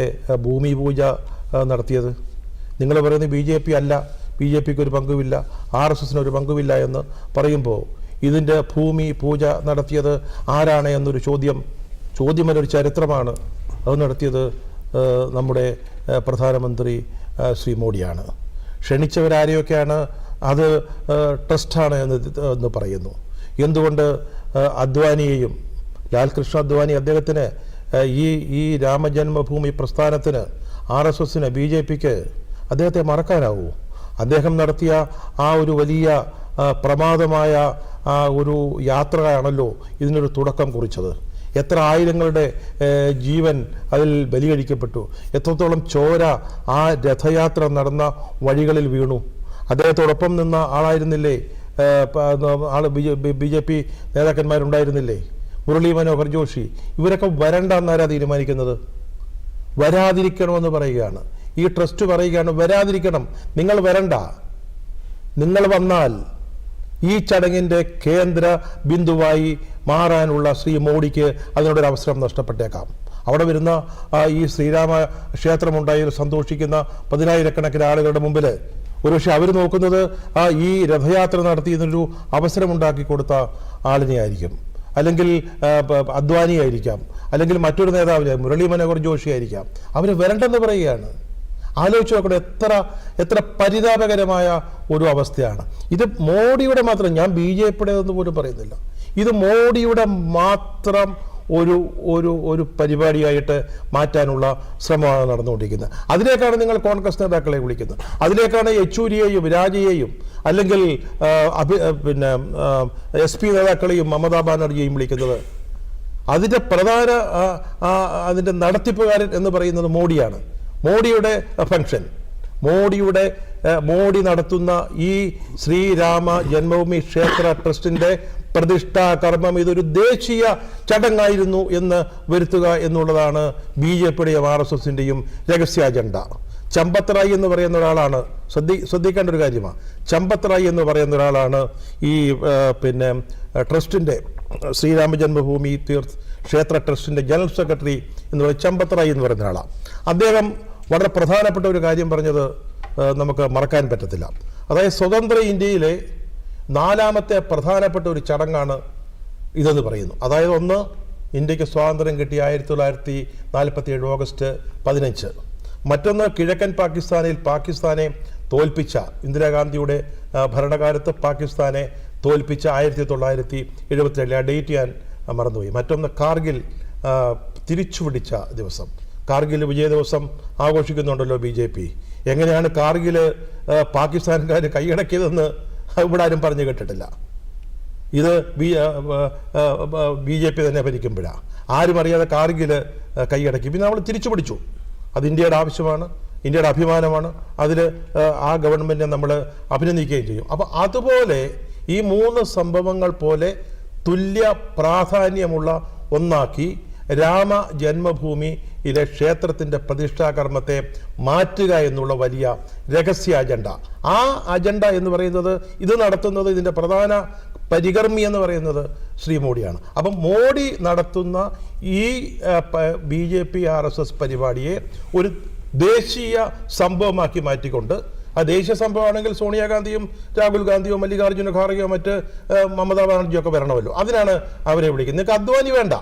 ഭൂമി പൂജ നടത്തിയത്? നിങ്ങൾ പറയുന്നത് BJP അല്ല, BJPക്ക് ഒരു പങ്കുമില്ല, RSSന് ഒരു പങ്കുമില്ല എന്ന് പറയുമ്പോൾ ഇതിൻ്റെ ഭൂമി പൂജ നടത്തിയത് ആരാണ് എന്നൊരു ചോദ്യമല്ലൊരു ചരിത്രമാണ്. അത് നടത്തിയത് നമ്മുടെ പ്രധാനമന്ത്രി ശ്രീ മോഡിയാണ്. ക്ഷണിച്ചവരാരെയൊക്കെയാണ് അത് ട്രസ്റ്റാണ് എന്ന് പറയുന്നു. എന്തുകൊണ്ട് അദ്വാനിയെയും, ലാൽകൃഷ്ണ അദ്വാനി അദ്ദേഹത്തിന് ഈ രാമജന്മഭൂമി പ്രസ്ഥാനത്തിന്, RSSന്, BJPക്ക് അദ്ദേഹത്തെ മറക്കാനാവൂ? അദ്ദേഹം നടത്തിയ ആ ഒരു വലിയ പ്രമാദമായ ആ ഒരു യാത്രയാണല്ലോ ഇതിനൊരു തുടക്കം കുറിച്ചത്. എത്ര ആയിരങ്ങളുടെ ജീവൻ അതിൽ ബലികഴിക്കപ്പെട്ടു, എത്രത്തോളം ചോര ആ രഥയാത്ര നടന്ന വഴികളിൽ വീണു. അദ്ദേഹത്തോടൊപ്പം നിന്ന ആളായിരുന്നില്ലേ BJP നേതാക്കന്മാരുണ്ടായിരുന്നില്ലേ? മുരളി മനോഹർ ജോഷി, ഇവരൊക്കെ വരണ്ട എന്നാരാ തീരുമാനിക്കുന്നത്? വരാതിരിക്കണമെന്ന് പറയുകയാണ്. ഈ ട്രസ്റ്റ് പറയുകയാണ് വരാതിരിക്കണം, നിങ്ങൾ വരണ്ട. നിങ്ങൾ വന്നാൽ ഈ ചടങ്ങിൻ്റെ കേന്ദ്ര ബിന്ദുവായി മാറാനുള്ള ശ്രീ മോഡിക്ക് അതിനോടൊരു അവസരം നഷ്ടപ്പെട്ടേക്കാം. അവിടെ വരുന്ന ഈ ശ്രീരാമ ക്ഷേത്രമുണ്ടായി സന്തോഷിക്കുന്ന 10,000-കണക്കിന് ആളുകളുടെ മുമ്പിൽ ഒരുപക്ഷെ അവർ നോക്കുന്നത് ഈ രഥയാത്ര നടത്തി ഇതിനൊരു അവസരമുണ്ടാക്കി കൊടുത്ത ആളിനെ ആയിരിക്കും, അല്ലെങ്കിൽ അദ്വാനി ആയിരിക്കാം, അല്ലെങ്കിൽ മറ്റൊരു നേതാവ് മുരളി മനോഹർ ജോഷി ആയിരിക്കാം. അവർ വരണ്ടെന്ന് പറയുകയാണ്. ആലോചിച്ച് നോക്കട്ടെ, എത്ര പരിതാപകരമായ ഒരു അവസ്ഥയാണ് ഇത്. മോഡിയുടെ മാത്രം, ഞാൻ BJPയുടെ ഒന്നും പോലും പറയുന്നില്ല, ഇത് മോഡിയുടെ മാത്രം ഒരു പരിപാടിയായിട്ട് മാറ്റാനുള്ള ശ്രമമാണ് നടന്നുകൊണ്ടിരിക്കുന്നത്. അതിലേക്കാണ് നിങ്ങൾ കോൺഗ്രസ് നേതാക്കളെ വിളിക്കുന്നത്, അതിലേക്കാണ് യെച്ചൂരിയെയും രാജയെയും അല്ലെങ്കിൽ SP നേതാക്കളെയും മമതാ ബാനർജിയെയും വിളിക്കുന്നത്. അതിൻ്റെ പ്രധാന അതിൻ്റെ നടത്തിപ്പുകാരൻ എന്ന് പറയുന്നത് മോഡിയാണ്. മോഡിയുടെ ഫംഗ്ഷൻ, മോഡി നടത്തുന്ന ഈ ശ്രീരാമ ജന്മഭൂമി ക്ഷേത്ര ട്രസ്റ്റിൻ്റെ പ്രതിഷ്ഠാ കർമ്മം ഇതൊരു ദേശീയ ചടങ്ങായിരുന്നു എന്ന് വരുത്തുക എന്നുള്ളതാണ് BJPയുടെയും RSSൻ്റെയും രഹസ്യ അജണ്ട. ചമ്പത്റായി എന്ന് പറയുന്ന ഒരാളാണ്, ശ്രദ്ധിക്കേണ്ട ഒരു കാര്യമാണ്, ചമ്പത്റായി എന്ന് പറയുന്ന ഒരാളാണ് ഈ ട്രസ്റ്റിൻ്റെ, ശ്രീരാമ ജന്മഭൂമി ക്ഷേത്ര ട്രസ്റ്റിൻ്റെ ജനറൽ സെക്രട്ടറി എന്ന് പറയുന്ന ചമ്പത്റായി എന്ന് പറയുന്ന ആളാണ്. അദ്ദേഹം വളരെ പ്രധാനപ്പെട്ട ഒരു കാര്യം പറഞ്ഞത് നമുക്ക് മറക്കാൻ പറ്റത്തില്ല. അതായത് സ്വതന്ത്ര ഇന്ത്യയിലെ 4ാമത്തെ പ്രധാനപ്പെട്ട ഒരു ചടങ്ങാണ് ഇതെന്ന് പറയുന്നു. അതായത് ഒന്ന്, ഇന്ത്യക്ക് സ്വാതന്ത്ര്യം കിട്ടിയ 1947 ഓഗസ്റ്റ് 15. മറ്റൊന്ന്, കിഴക്കൻ പാകിസ്ഥാനെ തോൽപ്പിച്ച, ഇന്ദിരാഗാന്ധിയുടെ ഭരണകാലത്ത് പാകിസ്ഥാനെ തോൽപ്പിച്ച 1977, ആ ഡേറ്റ് ഞാൻ മറന്നുപോയി. മറ്റൊന്ന്, കാർഗിൽ തിരിച്ചുപിടിച്ച ദിവസം. കാർഗിൽ വിജയ ദിവസം ആഘോഷിക്കുന്നുണ്ടല്ലോ BJP. എങ്ങനെയാണ് കാർഗിൽ പാകിസ്ഥാൻകാർ കൈയടക്കിയതെന്ന് ഇവിടെ ആരും പറഞ്ഞു കേട്ടിട്ടില്ല. ഇത് BJP തന്നെ ഭരിക്കുമ്പോഴാണ്. ആരും അറിയാതെ കാർഗിൽ കൈയടക്കി. പിന്നെ നമ്മൾ തിരിച്ചു പിടിച്ചു. അത് ഇന്ത്യയുടെ ആവശ്യമാണ്, ഇന്ത്യയുടെ അഭിമാനമാണ്. അതിൽ ആ ഗവൺമെൻറ്റിനെ നമ്മൾ അഭിനന്ദിക്കുകയും ചെയ്യും. അപ്പോൾ അതുപോലെ ഈ 3 സംഭവങ്ങൾ പോലെ തുല്യ പ്രാധാന്യമുള്ള ഒന്നാക്കി രാമ ജന്മഭൂമിയിലെ ക്ഷേത്രത്തിൻ്റെ പ്രതിഷ്ഠാകർമ്മത്തെ മാറ്റുക എന്നുള്ള വലിയ രഹസ്യ അജണ്ട. ആ അജണ്ട എന്ന് പറയുന്നത്, ഇത് നടത്തുന്നത്, ഇതിൻ്റെ പ്രധാന പരികർമ്മി എന്ന് പറയുന്നത് ശ്രീ മോഡിയാണ്. അപ്പം മോഡി നടത്തുന്ന ഈ BJP RSS പരിപാടിയെ ഒരു ദേശീയ സംഭവമാക്കി മാറ്റിക്കൊണ്ട്, ആ ദേശീയ സംഭവമാണെങ്കിൽ സോണിയാഗാന്ധിയും രാഹുൽ ഗാന്ധിയോ മല്ലികാർജ്ജുന ഖാർഗെയോ മറ്റ് മമതാ ബാനർജിയോ ഒക്കെ വരണമല്ലോ. അതിനാണ് അവരെ വിളിക്കുന്നത്. നിങ്ങൾക്ക് അദ്വാനി വേണ്ട,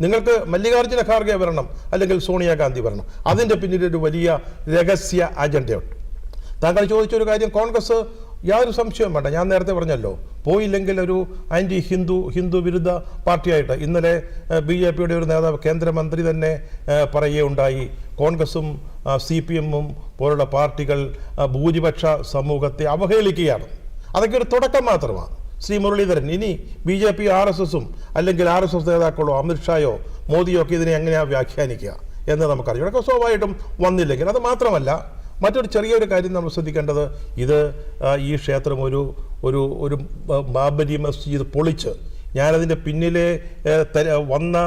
നിങ്ങൾക്ക് മല്ലികാർജ്ജുന ഖാർഗെ വരണം, അല്ലെങ്കിൽ സോണിയാഗാന്ധി വരണം. അതിൻ്റെ പിന്നിലൊരു വലിയ രഹസ്യ അജണ്ടയുണ്ട്. താങ്കൾ ചോദിച്ചൊരു കാര്യം, കോൺഗ്രസ് യാതൊരു സംശയവും വേണ്ട, ഞാൻ നേരത്തെ പറഞ്ഞല്ലോ, പോയില്ലെങ്കിൽ ഒരു ആൻറ്റി ഹിന്ദു വിരുദ്ധ പാർട്ടിയായിട്ട്. ഇന്നലെ BJPയുടെ ഒരു നേതാവ്, കേന്ദ്രമന്ത്രി തന്നെ പറയുകയുണ്ടായി, കോൺഗ്രസും CPM-ഉം പോലുള്ള പാർട്ടികൾ ഭൂരിപക്ഷ സമൂഹത്തെ അവഹേളിക്കുകയാണ്. അതൊക്കെ ഒരു തുടക്കം മാത്രമാണ്. ശ്രീ മുരളീധരൻ, ഇനി BJP RSSും അല്ലെങ്കിൽ RSS നേതാക്കളോ അമിത്ഷായോ മോദിയോ ഒക്കെ ഇതിനെ എങ്ങനെയാണ് വ്യാഖ്യാനിക്കുക എന്ന് നമുക്കറിയാം. ഇവിടെയൊക്കെ സ്വാഭാവികമായിട്ടും വന്നില്ലെങ്കിൽ. അത് മാത്രമല്ല, മറ്റൊരു ചെറിയൊരു കാര്യം നമ്മൾ ശ്രദ്ധിക്കേണ്ടത്, ഇത് ഈ ക്ഷേത്രം ഒരു ബാബരി മസ്ജിദ് പൊളിച്ച്, ഞാനതിൻ്റെ പിന്നിലെ വന്ന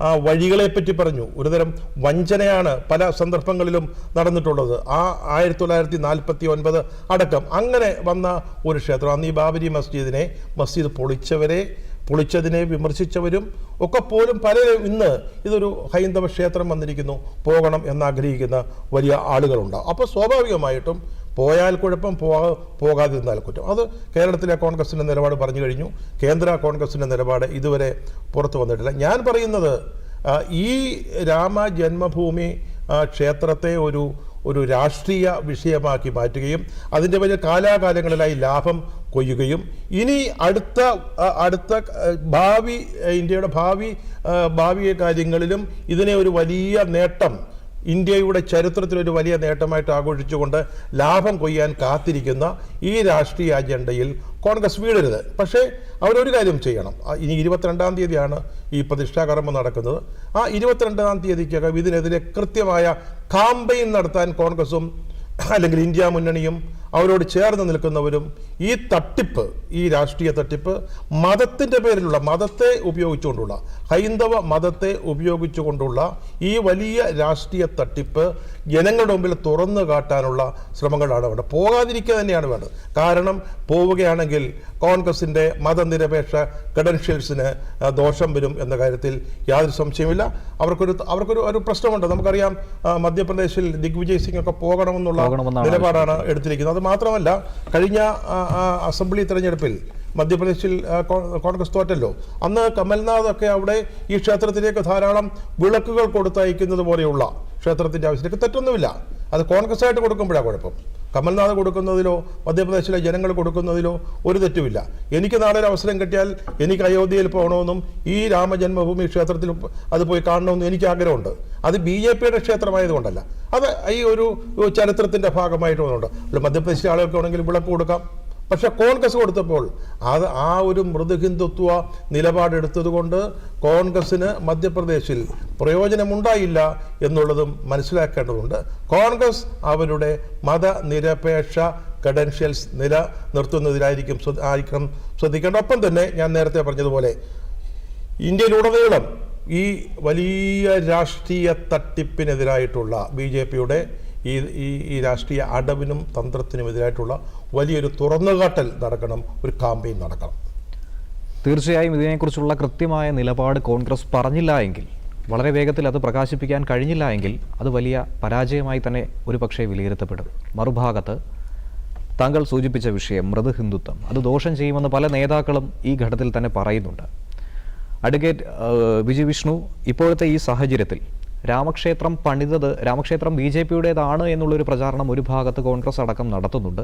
ആ വഴികളെപ്പറ്റി പറഞ്ഞു. ഒരുതരം വഞ്ചനയാണ് പല സന്ദർഭങ്ങളിലും നടന്നിട്ടുള്ളത്. ആ 1949 അടക്കം അങ്ങനെ വന്ന ഒരു ക്ഷേത്രം. അന്ന് ഈ ബാബരി മസ്ജിദ് പൊളിച്ചതിനെ വിമർശിച്ചവരും ഒക്കെ പോലും പലരും ഇന്ന് ഇതൊരു ഹൈന്ദവ ക്ഷേത്രം വന്നിരിക്കുന്നു, പോകണം എന്നാഗ്രഹിക്കുന്ന വലിയ ആളുകളുണ്ടാവും. അപ്പോൾ സ്വാഭാവികമായിട്ടും പോയാൽ കുഴപ്പം, പോകാതിരുന്നാൽ കുറ്റം. അത് കേരളത്തിലെ കോൺഗ്രസിൻ്റെ നിലപാട് പറഞ്ഞു കഴിഞ്ഞു. കേന്ദ്ര കോൺഗ്രസിൻ്റെ നിലപാട് ഇതുവരെ പുറത്തു വന്നിട്ടില്ല. ഞാൻ പറയുന്നത്, ഈ രാമജന്മഭൂമി ക്ഷേത്രത്തെ ഒരു രാഷ്ട്രീയ വിഷയമാക്കി മാറ്റുകയും അതിൻ്റെ വലിയ കാലാകാലങ്ങളിലായി ലാഭം കൊയ്യുകയും ഇനി അടുത്ത ഭാവി ഇന്ത്യയുടെ ഭാവി കാര്യങ്ങളിലും ഇതിനെ ഒരു വലിയ നേട്ടം, ഇന്ത്യയുടെ ചരിത്രത്തിലൊരു വലിയ നേട്ടമായിട്ട് ആഘോഷിച്ചുകൊണ്ട് ലാഭം കൊയ്യാൻ കാത്തിരിക്കുന്ന ഈ രാഷ്ട്രീയ അജണ്ടയിൽ കോൺഗ്രസ് വീഴരുത്. പക്ഷേ അവരൊരു കാര്യം ചെയ്യണം. ഇനി 22-ാം തീയതിയാണ് ഈ പ്രതിഷ്ഠാകർമ്മം നടക്കുന്നത്. ആ 22-ാം തീയതിക്കകം ഇതിനെതിരെ കൃത്യമായ കാമ്പയിൻ നടത്താൻ കോൺഗ്രസും അല്ലെങ്കിൽ ഇന്ത്യ മുന്നണിയും അവരോട് ചേർന്ന് നിൽക്കുന്നവരും ഈ രാഷ്ട്രീയ തട്ടിപ്പ് മതത്തിൻ്റെ പേരിലുള്ള, മതത്തെ ഉപയോഗിച്ചുകൊണ്ടുള്ള, ഹൈന്ദവ മതത്തെ ഉപയോഗിച്ചുകൊണ്ടുള്ള ഈ വലിയ രാഷ്ട്രീയ തട്ടിപ്പ് ജനങ്ങളുടെ മുമ്പിൽ തുറന്നു കാട്ടാനുള്ള ശ്രമങ്ങളാണ് വേണ്ടത്. പോകാതിരിക്കുക തന്നെയാണ് വേണ്ടത്. കാരണം പോവുകയാണെങ്കിൽ കോൺഗ്രസിൻ്റെ മതനിരപേക്ഷ ക്രെഡൻഷ്യൽസിന് ദോഷം വരും എന്ന കാര്യത്തിൽ യാതൊരു സംശയമില്ല. അവർക്കൊരു പ്രശ്നമുണ്ട്. നമുക്കറിയാം, മധ്യപ്രദേശിൽ ദിഗ്വിജയ് സിംഗ് ഒക്കെ പോകണമെന്നുള്ള നിലപാടാണ് എടുത്തിരിക്കുന്നത്. അത് മാത്രമല്ല, കഴിഞ്ഞ അസംബ്ലി തെരഞ്ഞെടുപ്പിൽ മധ്യപ്രദേശിൽ കോൺഗ്രസ് തോറ്റല്ലോ. അന്ന് കമൽനാഥ് ഒക്കെ അവിടെ ഈ ക്ഷേത്രത്തിലേക്ക് ധാരാളം വിളക്കുകൾ കൊടുത്തയക്കുന്നത് പോലെയുള്ള ക്ഷേത്രത്തിൻ്റെ ആവശ്യത്തിലേക്ക് തെറ്റൊന്നുമില്ല. അത് കോൺഗ്രസ് ആയിട്ട് കൊടുക്കുമ്പോഴാണ് കുഴപ്പം. കമൽനാഥ് കൊടുക്കുന്നതിലോ മധ്യപ്രദേശിലെ ജനങ്ങൾ കൊടുക്കുന്നതിലോ ഒരു തെറ്റുമില്ല. എനിക്ക് നാളെ ഒരു അവസരം കിട്ടിയാൽ എനിക്ക് അയോധ്യയിൽ പോകണമെന്നും ഈ രാമജന്മഭൂമി ക്ഷേത്രത്തിൽ അത് പോയി കാണണമെന്നും എനിക്ക് ആഗ്രഹമുണ്ട്. അത് BJPയുടെ ക്ഷേത്രമായതുകൊണ്ടല്ല, അത് ഈ ഒരു ചരിത്രത്തിൻ്റെ ഭാഗമായിട്ട് വന്നുകൊണ്ട് മധ്യപ്രദേശിലെ ആളുകൾക്ക് വേണമെങ്കിൽ വിളക്ക് കൊടുക്കാം. പക്ഷെ കോൺഗ്രസ് കൊടുത്തപ്പോൾ ആ ഒരു മൃദുഹിന്ദുത്വ നിലപാടെടുത്തതുകൊണ്ട് കോൺഗ്രസിന് മധ്യപ്രദേശിൽ പ്രയോജനമുണ്ടായില്ല എന്നുള്ളതും മനസ്സിലാക്കേണ്ടതുണ്ട്. കോൺഗ്രസ് അവരുടെ മതനിരപേക്ഷ ക്രെഡൻഷ്യൽസ് നിലനിർത്തുന്നതിലായിരിക്കും ശ്രദ്ധിക്കേണ്ട. ഒപ്പം തന്നെ ഞാൻ നേരത്തെ പറഞ്ഞതുപോലെ ഇന്ത്യയിലുടനീളം ഈ വലിയ രാഷ്ട്രീയ തട്ടിപ്പിനെതിരായിട്ടുള്ള BJPയുടെ ഈ രാഷ്ട്രീയ അടവിനും തന്ത്രത്തിനും എതിരായിട്ടുള്ള വലിയൊരു തുറന്നുകാട്ടൽ നടക്കണം, ഒരു കാമ്പയിൻ നടക്കണം. തീർച്ചയായും ഇതിനെക്കുറിച്ചുള്ള കൃത്യമായ നിലപാട് കോൺഗ്രസ് പറഞ്ഞില്ല എങ്കിൽ, വളരെ വേഗത്തിൽ അത് പ്രകാശിപ്പിക്കാൻ കഴിഞ്ഞില്ല എങ്കിൽ അത് വലിയ പരാജയമായി തന്നെ ഒരു പക്ഷേ വിലയിരുത്തപ്പെടും. മറുഭാഗത്ത് താങ്കൾ സൂചിപ്പിച്ച വിഷയം മൃദുഹിന്ദുത്വം, അത് ദോഷം ചെയ്യുമെന്ന് പല നേതാക്കളും ഈ ഘട്ടത്തിൽ തന്നെ പറയുന്നുണ്ട്. അഡ്വക്കേറ്റ് വിജി വിഷ്ണു, ഇപ്പോഴത്തെ ഈ സാഹചര്യത്തിൽ രാമക്ഷേത്രം BJPയുടേതാണ് എന്നുള്ളൊരു പ്രചാരണം ഒരു ഭാഗത്ത് കോൺഗ്രസ് അടക്കം നടത്തുന്നുണ്ട്.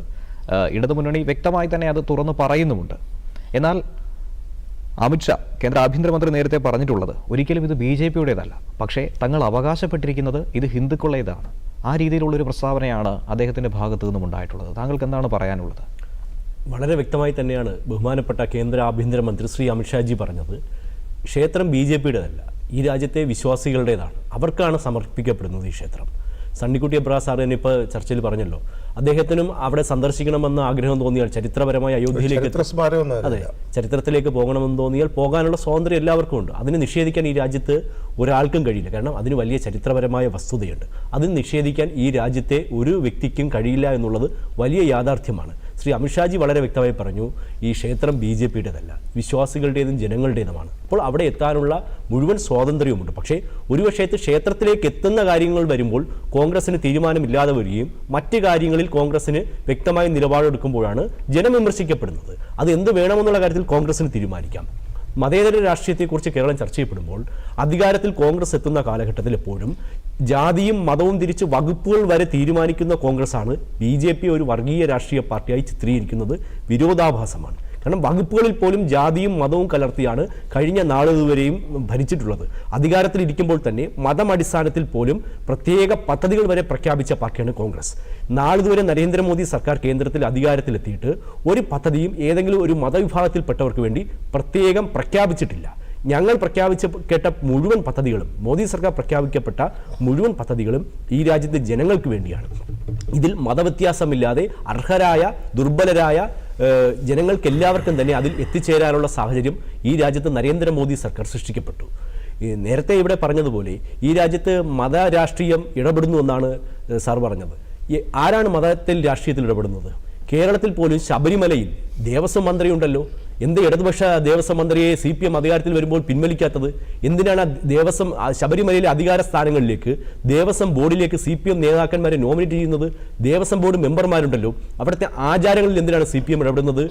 ഇടതുമുന്നണി വ്യക്തമായി തന്നെ അത് തുറന്നു പറയുന്നുമുണ്ട്. എന്നാൽ അമിത്ഷാ, കേന്ദ്ര ആഭ്യന്തരമന്ത്രി, നേരത്തെ പറഞ്ഞിട്ടുള്ളത് ഒരിക്കലും ഇത് BJPയുടേതല്ല, പക്ഷേ തങ്ങൾ അവകാശപ്പെട്ടിരിക്കുന്നത് ഇത് ഹിന്ദുക്കളുടേതാണ്. ആ രീതിയിലുള്ളൊരു പ്രസ്താവനയാണ് അദ്ദേഹത്തിൻ്റെ ഭാഗത്തു നിന്നും ഉണ്ടായിട്ടുള്ളത്. താങ്കൾക്ക് എന്താണ് പറയാനുള്ളത്? വളരെ വ്യക്തമായി തന്നെയാണ് ബഹുമാനപ്പെട്ട കേന്ദ്ര ആഭ്യന്തരമന്ത്രി ശ്രീ അമിത്ഷാജി പറഞ്ഞത്. ക്ഷേത്രം BJPയുടേതല്ല, ഈ രാജ്യത്തെ വിശ്വാസികളുടേതാണ്. അവർക്കാണ് സമർപ്പിക്കപ്പെടുന്നത് ഈ ക്ഷേത്രം. സണ്ണിക്കുട്ടി അബ്രാ സാർ തന്നെ ഇപ്പോൾ ചർച്ചയിൽ പറഞ്ഞല്ലോ, അദ്ദേഹത്തിനും അവിടെ സന്ദർശിക്കണമെന്ന ആഗ്രഹം തോന്നിയാൽ, ചരിത്രപരമായ അയോധ്യയിലേക്ക്, അതെ, ചരിത്രത്തിലേക്ക് പോകണമെന്ന് തോന്നിയാൽ പോകാനുള്ള സ്വാതന്ത്ര്യം എല്ലാവർക്കും ഉണ്ട്. അതിന് നിഷേധിക്കാൻ ഈ രാജ്യത്ത് ഒരാൾക്കും കഴിയില്ല. കാരണം അതിന് വലിയ ചരിത്രപരമായ വസ്തുതയുണ്ട്. അതിന് നിഷേധിക്കാൻ ഈ രാജ്യത്തെ ഒരു വ്യക്തിക്കും കഴിയില്ല എന്നുള്ളത് വലിയ യാഥാർത്ഥ്യമാണ്. ശ്രീ അമിത്ഷാജി വളരെ വ്യക്തമായി പറഞ്ഞു, ഈ ക്ഷേത്രം BJPയുടേതല്ല, വിശ്വാസികളുടേതും ജനങ്ങളുടേതുമാണ്. അപ്പോൾ അവിടെ എത്താനുള്ള മുഴുവൻ സ്വാതന്ത്ര്യവുമുണ്ട്. പക്ഷേ ഒരു പക്ഷേ ക്ഷേത്രത്തിലേക്ക് എത്തുന്ന കാര്യങ്ങൾ വരുമ്പോൾ കോൺഗ്രസിന് തീരുമാനമില്ലാതെ വരികയും മറ്റ് കാര്യങ്ങളിൽ കോൺഗ്രസിന് വ്യക്തമായ നിലപാടെടുക്കുമ്പോഴാണ് ജനം വിമർശിക്കപ്പെടുന്നത്. അത് എന്ത് വേണമെന്നുള്ള കാര്യത്തിൽ കോൺഗ്രസിന് തീരുമാനിക്കാം. മതേതര രാഷ്ട്രീയത്തെക്കുറിച്ച് കേരളം ചർച്ച ചെയ്യപ്പെടുമ്പോൾ അധികാരത്തിൽ കോൺഗ്രസ് എത്തുന്ന കാലഘട്ടത്തിൽ എപ്പോഴും ജാതിയും മതവും തിരിച്ച് വകുപ്പുകൾ വരെ തീരുമാനിക്കുന്ന കോൺഗ്രസ്സാണ് BJP ഒരു വർഗീയ രാഷ്ട്രീയ പാർട്ടിയായി ചിത്രീകരിക്കുന്നത് വിരോധാഭാസമാണ്. കാരണം വകുപ്പുകളിൽ പോലും ജാതിയും മതവും കലർത്തിയാണ് കഴിഞ്ഞ നാളിതുവരെയും ഭരിച്ചിട്ടുള്ളത്. അധികാരത്തിലിരിക്കുമ്പോൾ തന്നെ മതമടിസ്ഥാനത്തിൽ പോലും പ്രത്യേക പദ്ധതികൾ വരെ പ്രഖ്യാപിച്ച പാർട്ടിയാണ് കോൺഗ്രസ്. നാളിതുവരെ നരേന്ദ്രമോദി സർക്കാർ കേന്ദ്രത്തിൽ അധികാരത്തിലെത്തിയിട്ട് ഒരു പദ്ധതിയും ഏതെങ്കിലും ഒരു മതവിഭാഗത്തിൽപ്പെട്ടവർക്ക് വേണ്ടി പ്രത്യേകം പ്രഖ്യാപിച്ചിട്ടില്ല. ഞങ്ങൾ കേട്ട മുഴുവൻ പദ്ധതികളും, മോദി സർക്കാർ പ്രഖ്യാപിക്കപ്പെട്ട മുഴുവൻ പദ്ധതികളും ഈ രാജ്യത്തെ ജനങ്ങൾക്ക് വേണ്ടിയാണ്. ഇതിൽ മതവ്യത്യാസമില്ലാതെ അർഹരായ ദുർബലരായ ജനങ്ങൾക്ക് എല്ലാവർക്കും തന്നെ അതിൽ എത്തിച്ചേരാനുള്ള സാഹചര്യം ഈ രാജ്യത്ത് നരേന്ദ്രമോദി സർക്കാർ സൃഷ്ടിക്കപ്പെട്ടു. നേരത്തെ ഇവിടെ പറഞ്ഞതുപോലെ ഈ രാജ്യത്ത് മതരാഷ്ട്രീയം ഇടപെടുന്നു എന്നാണ് സാർ പറഞ്ഞത്. ആരാണ് മതത്തിൽ രാഷ്ട്രീയത്തിൽ ഇടപെടുന്നത്? കേരളത്തിൽ പോലും ശബരിമലയിൽ ദേവസ്വം മന്ത്രിയുണ്ടല്ലോ. എന്ത് ഇടതുപക്ഷ ദേവസ്വം മന്ത്രിയെ CPM അധികാരത്തിൽ വരുമ്പോൾ പിൻവലിക്കാത്തത്? എന്തിനാണ് ശബരിമലയിലെ അധികാര സ്ഥാനങ്ങളിലേക്ക് ദേവസ്വം ബോർഡിലേക്ക് CPM നേതാക്കന്മാരെ നോമിനേറ്റ് ചെയ്യുന്നത്? ദേവസ്വം ബോർഡ് മെമ്പർമാരുണ്ടല്ലോ. അവിടുത്തെ ആചാരങ്ങളിൽ എന്തിനാണ് CPM ഇടപെടുന്നത്?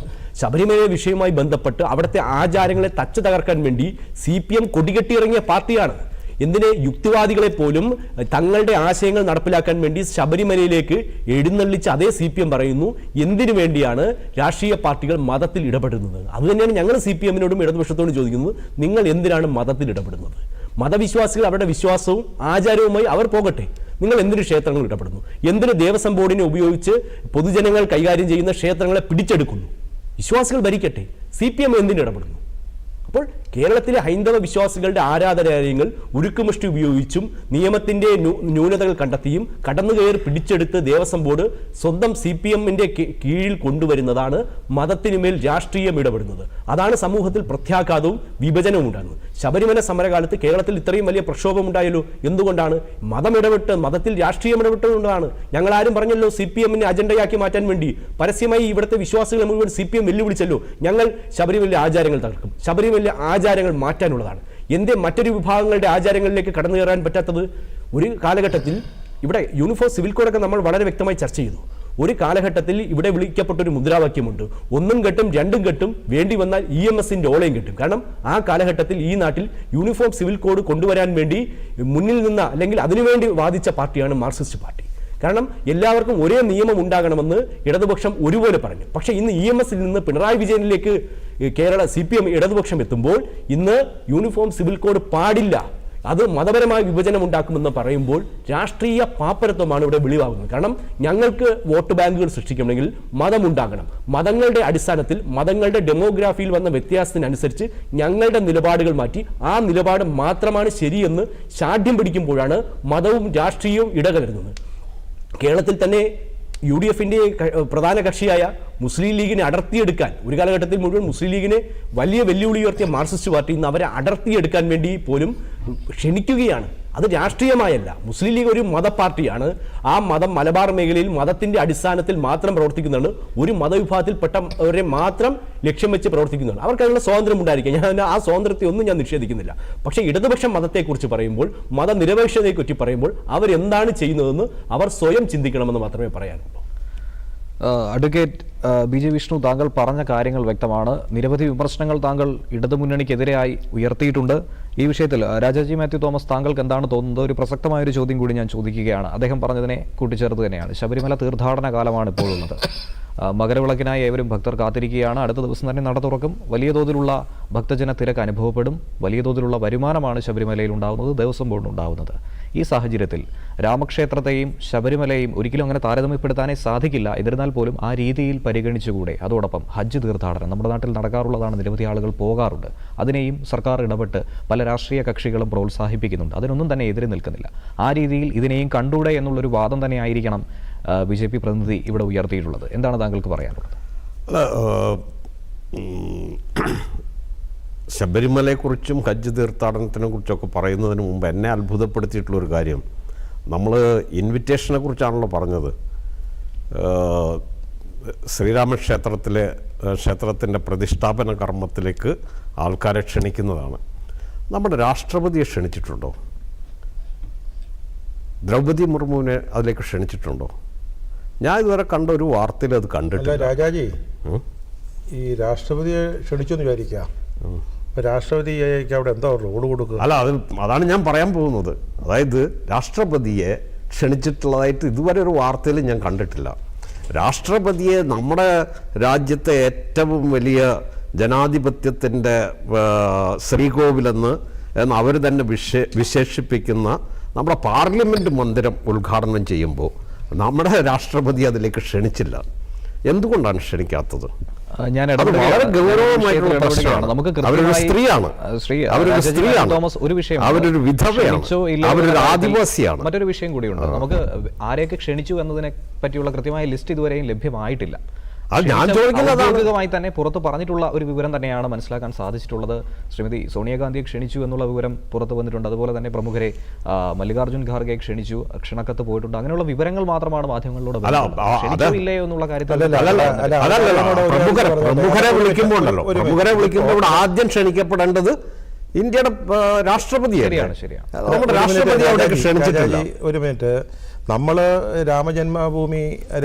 ശബരിമല വിഷയവുമായി ബന്ധപ്പെട്ട് അവിടുത്തെ ആചാരങ്ങളെ തച്ചു തകർക്കാൻ വേണ്ടി CPM കൊടികെട്ടിയിറങ്ങിയ പാർട്ടിയാണ്. എന്തിന് യുക്തിവാദികളെ പോലും തങ്ങളുടെ ആശയങ്ങൾ നടപ്പിലാക്കാൻ വേണ്ടി ശബരിമലയിലേക്ക് എഴുന്നള്ളിച്ച് അതേ CPM പറയുന്നു എന്തിനു വേണ്ടിയാണ് രാഷ്ട്രീയ പാർട്ടികൾ മതത്തിൽ ഇടപെടുന്നത്. അതുതന്നെയാണ് ഞങ്ങൾ CPM-നോടും ഇടതുപക്ഷത്തോടും ചോദിക്കുന്നത്, നിങ്ങൾ എന്തിനാണ് മതത്തിൽ ഇടപെടുന്നത്? മതവിശ്വാസികൾ അവരുടെ വിശ്വാസവും ആചാരവുമായി അവർ പോകട്ടെ, നിങ്ങൾ എന്തിനു ക്ഷേത്രങ്ങൾ ഇടപെടുന്നു? എന്തിന് ദേവസ്വം ബോർഡിനെ ഉപയോഗിച്ച് പൊതുജനങ്ങൾ കൈകാര്യം ചെയ്യുന്ന ക്ഷേത്രങ്ങളെ പിടിച്ചെടുക്കുന്നു? വിശ്വാസികൾ ഭരിക്കട്ടെ, CPM എന്തിന് ഇടപെടുന്നു? അപ്പോൾ കേരളത്തിലെ ഹൈന്ദവ വിശ്വാസികളുടെ ആരാധനാലയങ്ങൾ ഉരുക്കുമുഷ്ടി ഉപയോഗിച്ചും നിയമത്തിന്റെ ന്യൂനതകൾ കണ്ടെത്തിയും കടന്നുകയറി പിടിച്ചെടുത്ത് ദേവസ്വം ബോർഡ് സ്വന്തം CPM-ന്റെ കീഴിൽ കൊണ്ടുവരുന്നതാണ് മതത്തിനുമേൽ രാഷ്ട്രീയം ഇടപെടുന്നത്. അതാണ് സമൂഹത്തിൽ പ്രത്യാഘാതവും വിഭജനവും ഉണ്ടാകുന്നത്. ശബരിമല സമരകാലത്ത് കേരളത്തിൽ ഇത്രയും വലിയ പ്രക്ഷോഭം ഉണ്ടായല്ലോ. എന്തുകൊണ്ടാണ്? മതത്തിൽ രാഷ്ട്രീയം ഇടപെട്ടതുകൊണ്ടാണ്. ഞങ്ങളാരും പറഞ്ഞല്ലോ CPM-നെ അജണ്ടയാക്കി മാറ്റാൻ വേണ്ടി. പരസ്യമായി ഇവിടുത്തെ വിശ്വാസികളെ മുഴുവൻ CPM വെല്ലുവിളിച്ചല്ലോ, ഞങ്ങൾ ശബരിമല ആചാരങ്ങൾ തകർക്കും, ശബരിമല ആചാരങ്ങൾ മാറ്റാനുള്ളതാണ്. എന്തേ മറ്റൊരു വിഭാഗങ്ങളുടെ ആചാരങ്ങളിലേക്ക് കടന്നു കയറാൻ പറ്റാത്തത്? ഒരു കാലഘട്ടത്തിൽ ഇവിടെ യൂണിഫോം സിവിൽ കോഡൊക്കെ നമ്മൾ വളരെ വ്യക്തമായി ചർച്ച ചെയ്തു. ഒരു കാലഘട്ടത്തിൽ ഇവിടെ വിളിക്കപ്പെട്ടൊരു മുദ്രാവാക്യമുണ്ട്, 1 കെട്ടും 2 കെട്ടും, വേണ്ടി വന്നാൽ EMS-ന്റെ ഓളയും കെട്ടും. കാരണം ആ കാലഘട്ടത്തിൽ ഈ നാട്ടിൽ യൂണിഫോം സിവിൽ കോഡ് കൊണ്ടുവരാൻ വേണ്ടി മുന്നിൽ നിന്ന അല്ലെങ്കിൽ അതിനുവേണ്ടി വാദിച്ച പാർട്ടിയാണ് മാർക്സിസ്റ്റ് പാർട്ടി. കാരണം എല്ലാവർക്കും ഒരേ നിയമം ഉണ്ടാകണമെന്ന് ഇടതുപക്ഷം ഒരുപോലെ പറഞ്ഞു. പക്ഷേ ഇന്ന് EMS-ൽ നിന്ന് പിണറായി വിജയനിലേക്ക് കേരള CPM ഇടതുപക്ഷം എത്തുമ്പോൾ ഇന്ന് യൂണിഫോം സിവിൽ കോഡ് പാടില്ല, അത് മതപരമായ വിഭജനം ഉണ്ടാക്കുമെന്ന് പറയുമ്പോൾ രാഷ്ട്രീയ പാപ്പരത്വമാണ് ഇവിടെ വെളിവാകുന്നത്. കാരണം ഞങ്ങൾക്ക് വോട്ട് ബാങ്കുകൾ സൃഷ്ടിക്കണമെങ്കിൽ മതമുണ്ടാകണം. മതങ്ങളുടെ അടിസ്ഥാനത്തിൽ മതങ്ങളുടെ ഡെമോഗ്രാഫിയിൽ വന്ന വ്യത്യാസത്തിനനുസരിച്ച് ഞങ്ങളുടെ നിലപാടുകൾ മാറ്റി ആ നിലപാട് മാത്രമാണ് ശരിയെന്ന് ശാഠ്യം പിടിക്കുമ്പോഴാണ് മതവും രാഷ്ട്രീയവും ഇടകലരുന്നത്. കേരളത്തിൽ തന്നെ UDF-ന്റെ പ്രധാന കക്ഷിയായ മുസ്ലിം ലീഗിനെ അടർത്തിയെടുക്കാൻ ഒരു കാലഘട്ടത്തിൽ മുഴുവൻ മുസ്ലിം ലീഗിനെ വലിയ വെല്ലുവിളി ഉയർത്തിയ മാർക്സിസ്റ്റ് പാർട്ടി ഇന്ന് അവരെ അടർത്തിയെടുക്കാൻ വേണ്ടി പോലും ക്ഷണിക്കുകയാണ്. അത് രാഷ്ട്രീയമായല്ല. മുസ്ലിം ലീഗ് ഒരു മതപാർട്ടിയാണ്. ആ മതം മലബാർ മേഖലയിൽ മതത്തിന്റെ അടിസ്ഥാനത്തിൽ മാത്രം പ്രവർത്തിക്കുന്നതാണ്. ഒരു മതവിഭാഗത്തിൽപ്പെട്ടവരെ മാത്രം ലക്ഷ്യം വെച്ച് പ്രവർത്തിക്കുന്നതാണ്. അവർക്ക് അതിനുള്ള സ്വാതന്ത്ര്യം ഉണ്ടായിരിക്കും. ഞാൻ ആ സ്വാതന്ത്ര്യത്തെ ഒന്നും ഞാൻ നിഷേധിക്കുന്നില്ല. പക്ഷേ ഇടതുപക്ഷം മതത്തെക്കുറിച്ച് പറയുമ്പോൾ, മതനിരപേക്ഷതയെക്കുറിച്ച് പറയുമ്പോൾ അവരെന്താണ് ചെയ്യുന്നതെന്ന് അവർ സ്വയം ചിന്തിക്കണമെന്ന് മാത്രമേ പറയാനുള്ളൂ. അഡ്വക്കേറ്റ് BJ വിഷ്ണു, താങ്കൾ പറഞ്ഞ കാര്യങ്ങൾ വ്യക്തമാണ്. നിരവധി വിമർശനങ്ങൾ താങ്കൾ ഇടതുമുന്നണിക്കെതിരെയായി ഉയർത്തിയിട്ടുണ്ട്. ഈ വിഷയത്തിൽ രാജാജി മാത്യു തോമസ്, താങ്കൾക്ക് എന്താണ് തോന്നുന്നത്? ഒരു പ്രസക്തമായൊരു ചോദ്യം കൂടി ഞാൻ ചോദിക്കുകയാണ്. അദ്ദേഹം പറഞ്ഞതിനെ കൂട്ടിച്ചേർത്ത് തന്നെയാണ്. ശബരിമല തീർത്ഥാടന കാലമാണ് ഇപ്പോഴുള്ളത്. മകരവിളക്കിനായി ഏവരും ഭക്തർ കാത്തിരിക്കുകയാണ്. അടുത്ത ദിവസം തന്നെ നട തുറക്കും. വലിയ തോതിലുള്ള ഭക്തജന തിരക്ക് അനുഭവപ്പെടും. വലിയ തോതിലുള്ള വരുമാനമാണ് ശബരിമലയിൽ ഉണ്ടാകുന്നത്, ദേവസ്വം ബോർഡിന് ഉണ്ടാകുന്നത്. ഈ സാഹചര്യത്തിൽ രാമക്ഷേത്രത്തെയും ശബരിമലയെയും ഒരിക്കലും അങ്ങനെ താരതമ്യപ്പെടുത്താനേ സാധിക്കില്ല. എന്നിരുന്നാൽ പോലും ആ രീതിയിൽ പരിഗണിച്ചുകൂടെ? അതോടൊപ്പം ഹജ്ജ് തീർത്ഥാടനം നമ്മുടെ നാട്ടിൽ നടക്കാറുള്ളതാണ്, നിരവധി ആളുകൾ പോകാറുണ്ട്. അതിനെയും സർക്കാർ ഇടപെട്ട് പല രാഷ്ട്രീയ കക്ഷികളും പ്രോത്സാഹിപ്പിക്കുന്നുണ്ട്. അതിനൊന്നും തന്നെ എതിരെ നിൽക്കുന്നില്ല. ആ രീതിയിൽ ഇതിനെയും കണ്ടൂടെ എന്നുള്ളൊരു വാദം തന്നെ ആയിരിക്കണം BJP പ്രതിനിധി ഇവിടെ ഉയർത്തിയിട്ടുള്ളത്. എന്താണ് താങ്കൾക്ക് പറയാനുള്ളത്? ശബരിമലയെക്കുറിച്ചും ഹജ്ജ് തീർത്ഥാടനത്തിനെ കുറിച്ചൊക്കെ പറയുന്നതിന് മുമ്പ് എന്നെ അത്ഭുതപ്പെടുത്തിയിട്ടുള്ളൊരു കാര്യം, നമ്മൾ ഇൻവിറ്റേഷനെ കുറിച്ചാണല്ലോ പറഞ്ഞത്. ക്ഷേത്രത്തിൻ്റെ പ്രതിഷ്ഠാപന കർമ്മത്തിലേക്ക് ആൾക്കാരെ ക്ഷണിക്കുന്നതാണ്. നമ്മുടെ രാഷ്ട്രപതിയെ ക്ഷണിച്ചിട്ടുണ്ടോ? ദ്രൗപദി മുർമുവിനെ അതിലേക്ക് ക്ഷണിച്ചിട്ടുണ്ടോ? ഞാൻ ഇതുവരെ കണ്ട ഒരു വാർത്തയിൽ അത് കണ്ടിട്ടില്ല. രാജാജി, ഈ രാഷ്ട്രപതിയെ ക്ഷണിച്ചെന്ന് വിചാരിക്കാം, രാഷ്ട്രപതിക്ക് അവിടെ എന്താ റോഡ് കൊടുക്കുക? അല്ല, അതാണ് ഞാൻ പറയാൻ പോകുന്നത്. അതായത് രാഷ്ട്രപതിയെ ക്ഷണിച്ചിട്ടുള്ളതായിട്ട് ഇതുവരെ ഒരു വാർത്തയിൽ ഞാൻ കണ്ടിട്ടില്ല. രാഷ്ട്രപതിയെ നമ്മുടെ രാജ്യത്തെ ഏറ്റവും വലിയ ജനാധിപത്യത്തിൻ്റെ ശ്രീകോവിലെന്ന് അവർ തന്നെ വിശേഷിപ്പിക്കുന്ന നമ്മുടെ പാർലമെൻറ്റ് മന്ദിരം ഉദ്ഘാടനം ചെയ്യുമ്പോൾ നമ്മുടെ രാഷ്ട്രപതി അതിലേക്ക് ക്ഷണിച്ചില്ല. എന്തുകൊണ്ടാണ് ക്ഷണിക്കാത്തത്? വളരെ ഗൗരവമായിട്ടുള്ള പ്രശ്നമാണ്. നമുക്ക് അവരൊരു സ്ത്രീയാണ്, അവരൊരു വിധവയാണ്, അവരൊരു ആദിവാസിയാണ്. മറ്റൊരു വിഷയം കൂടിയുണ്ട്. നമുക്ക് ആരെയൊക്കെ ക്ഷണിച്ചു എന്നതിനെ പറ്റിയുള്ള കൃത്യമായ ലിസ്റ്റ് ഇതുവരെയും ലഭ്യമായിട്ടില്ല. ഔദ്യോഗികമായി തന്നെ പുറത്ത് പറഞ്ഞിട്ടുള്ള ഒരു വിവരം തന്നെയാണ് മനസ്സിലാക്കാൻ സാധിച്ചിട്ടുള്ളത്. ശ്രീമതി സോണിയാഗാന്ധിയെ ക്ഷണിച്ചു എന്നുള്ള വിവരം പുറത്തു വന്നിട്ടുണ്ട്. അതുപോലെ തന്നെ പ്രമുഖരെ മല്ലികാർജ്ജുൻ ഖാർഗെ ക്ഷണിച്ചു, ക്ഷണക്കത്ത് പോയിട്ടുണ്ട്. അങ്ങനെയുള്ള വിവരങ്ങൾ മാത്രമാണ് മാധ്യമങ്ങളിലൂടെ ക്ഷണിച്ചില്ലയോ എന്നുള്ള കാര്യത്തിൽ പ്രമുഖരെ വിളിക്കുമ്പോൾ ആദ്യം ക്ഷണിക്കപ്പെടേണ്ടത് ഇന്ത്യയുടെ രാഷ്ട്രപതിയാണ്. ശരിയാണ്. നമ്മുടെ രാഷ്ട്രപതി അവിടെ ക്ഷണിച്ചിട്ടില്ല. ഒരു മിനിറ്റ്, നമ്മൾ രാമജന്മഭൂമി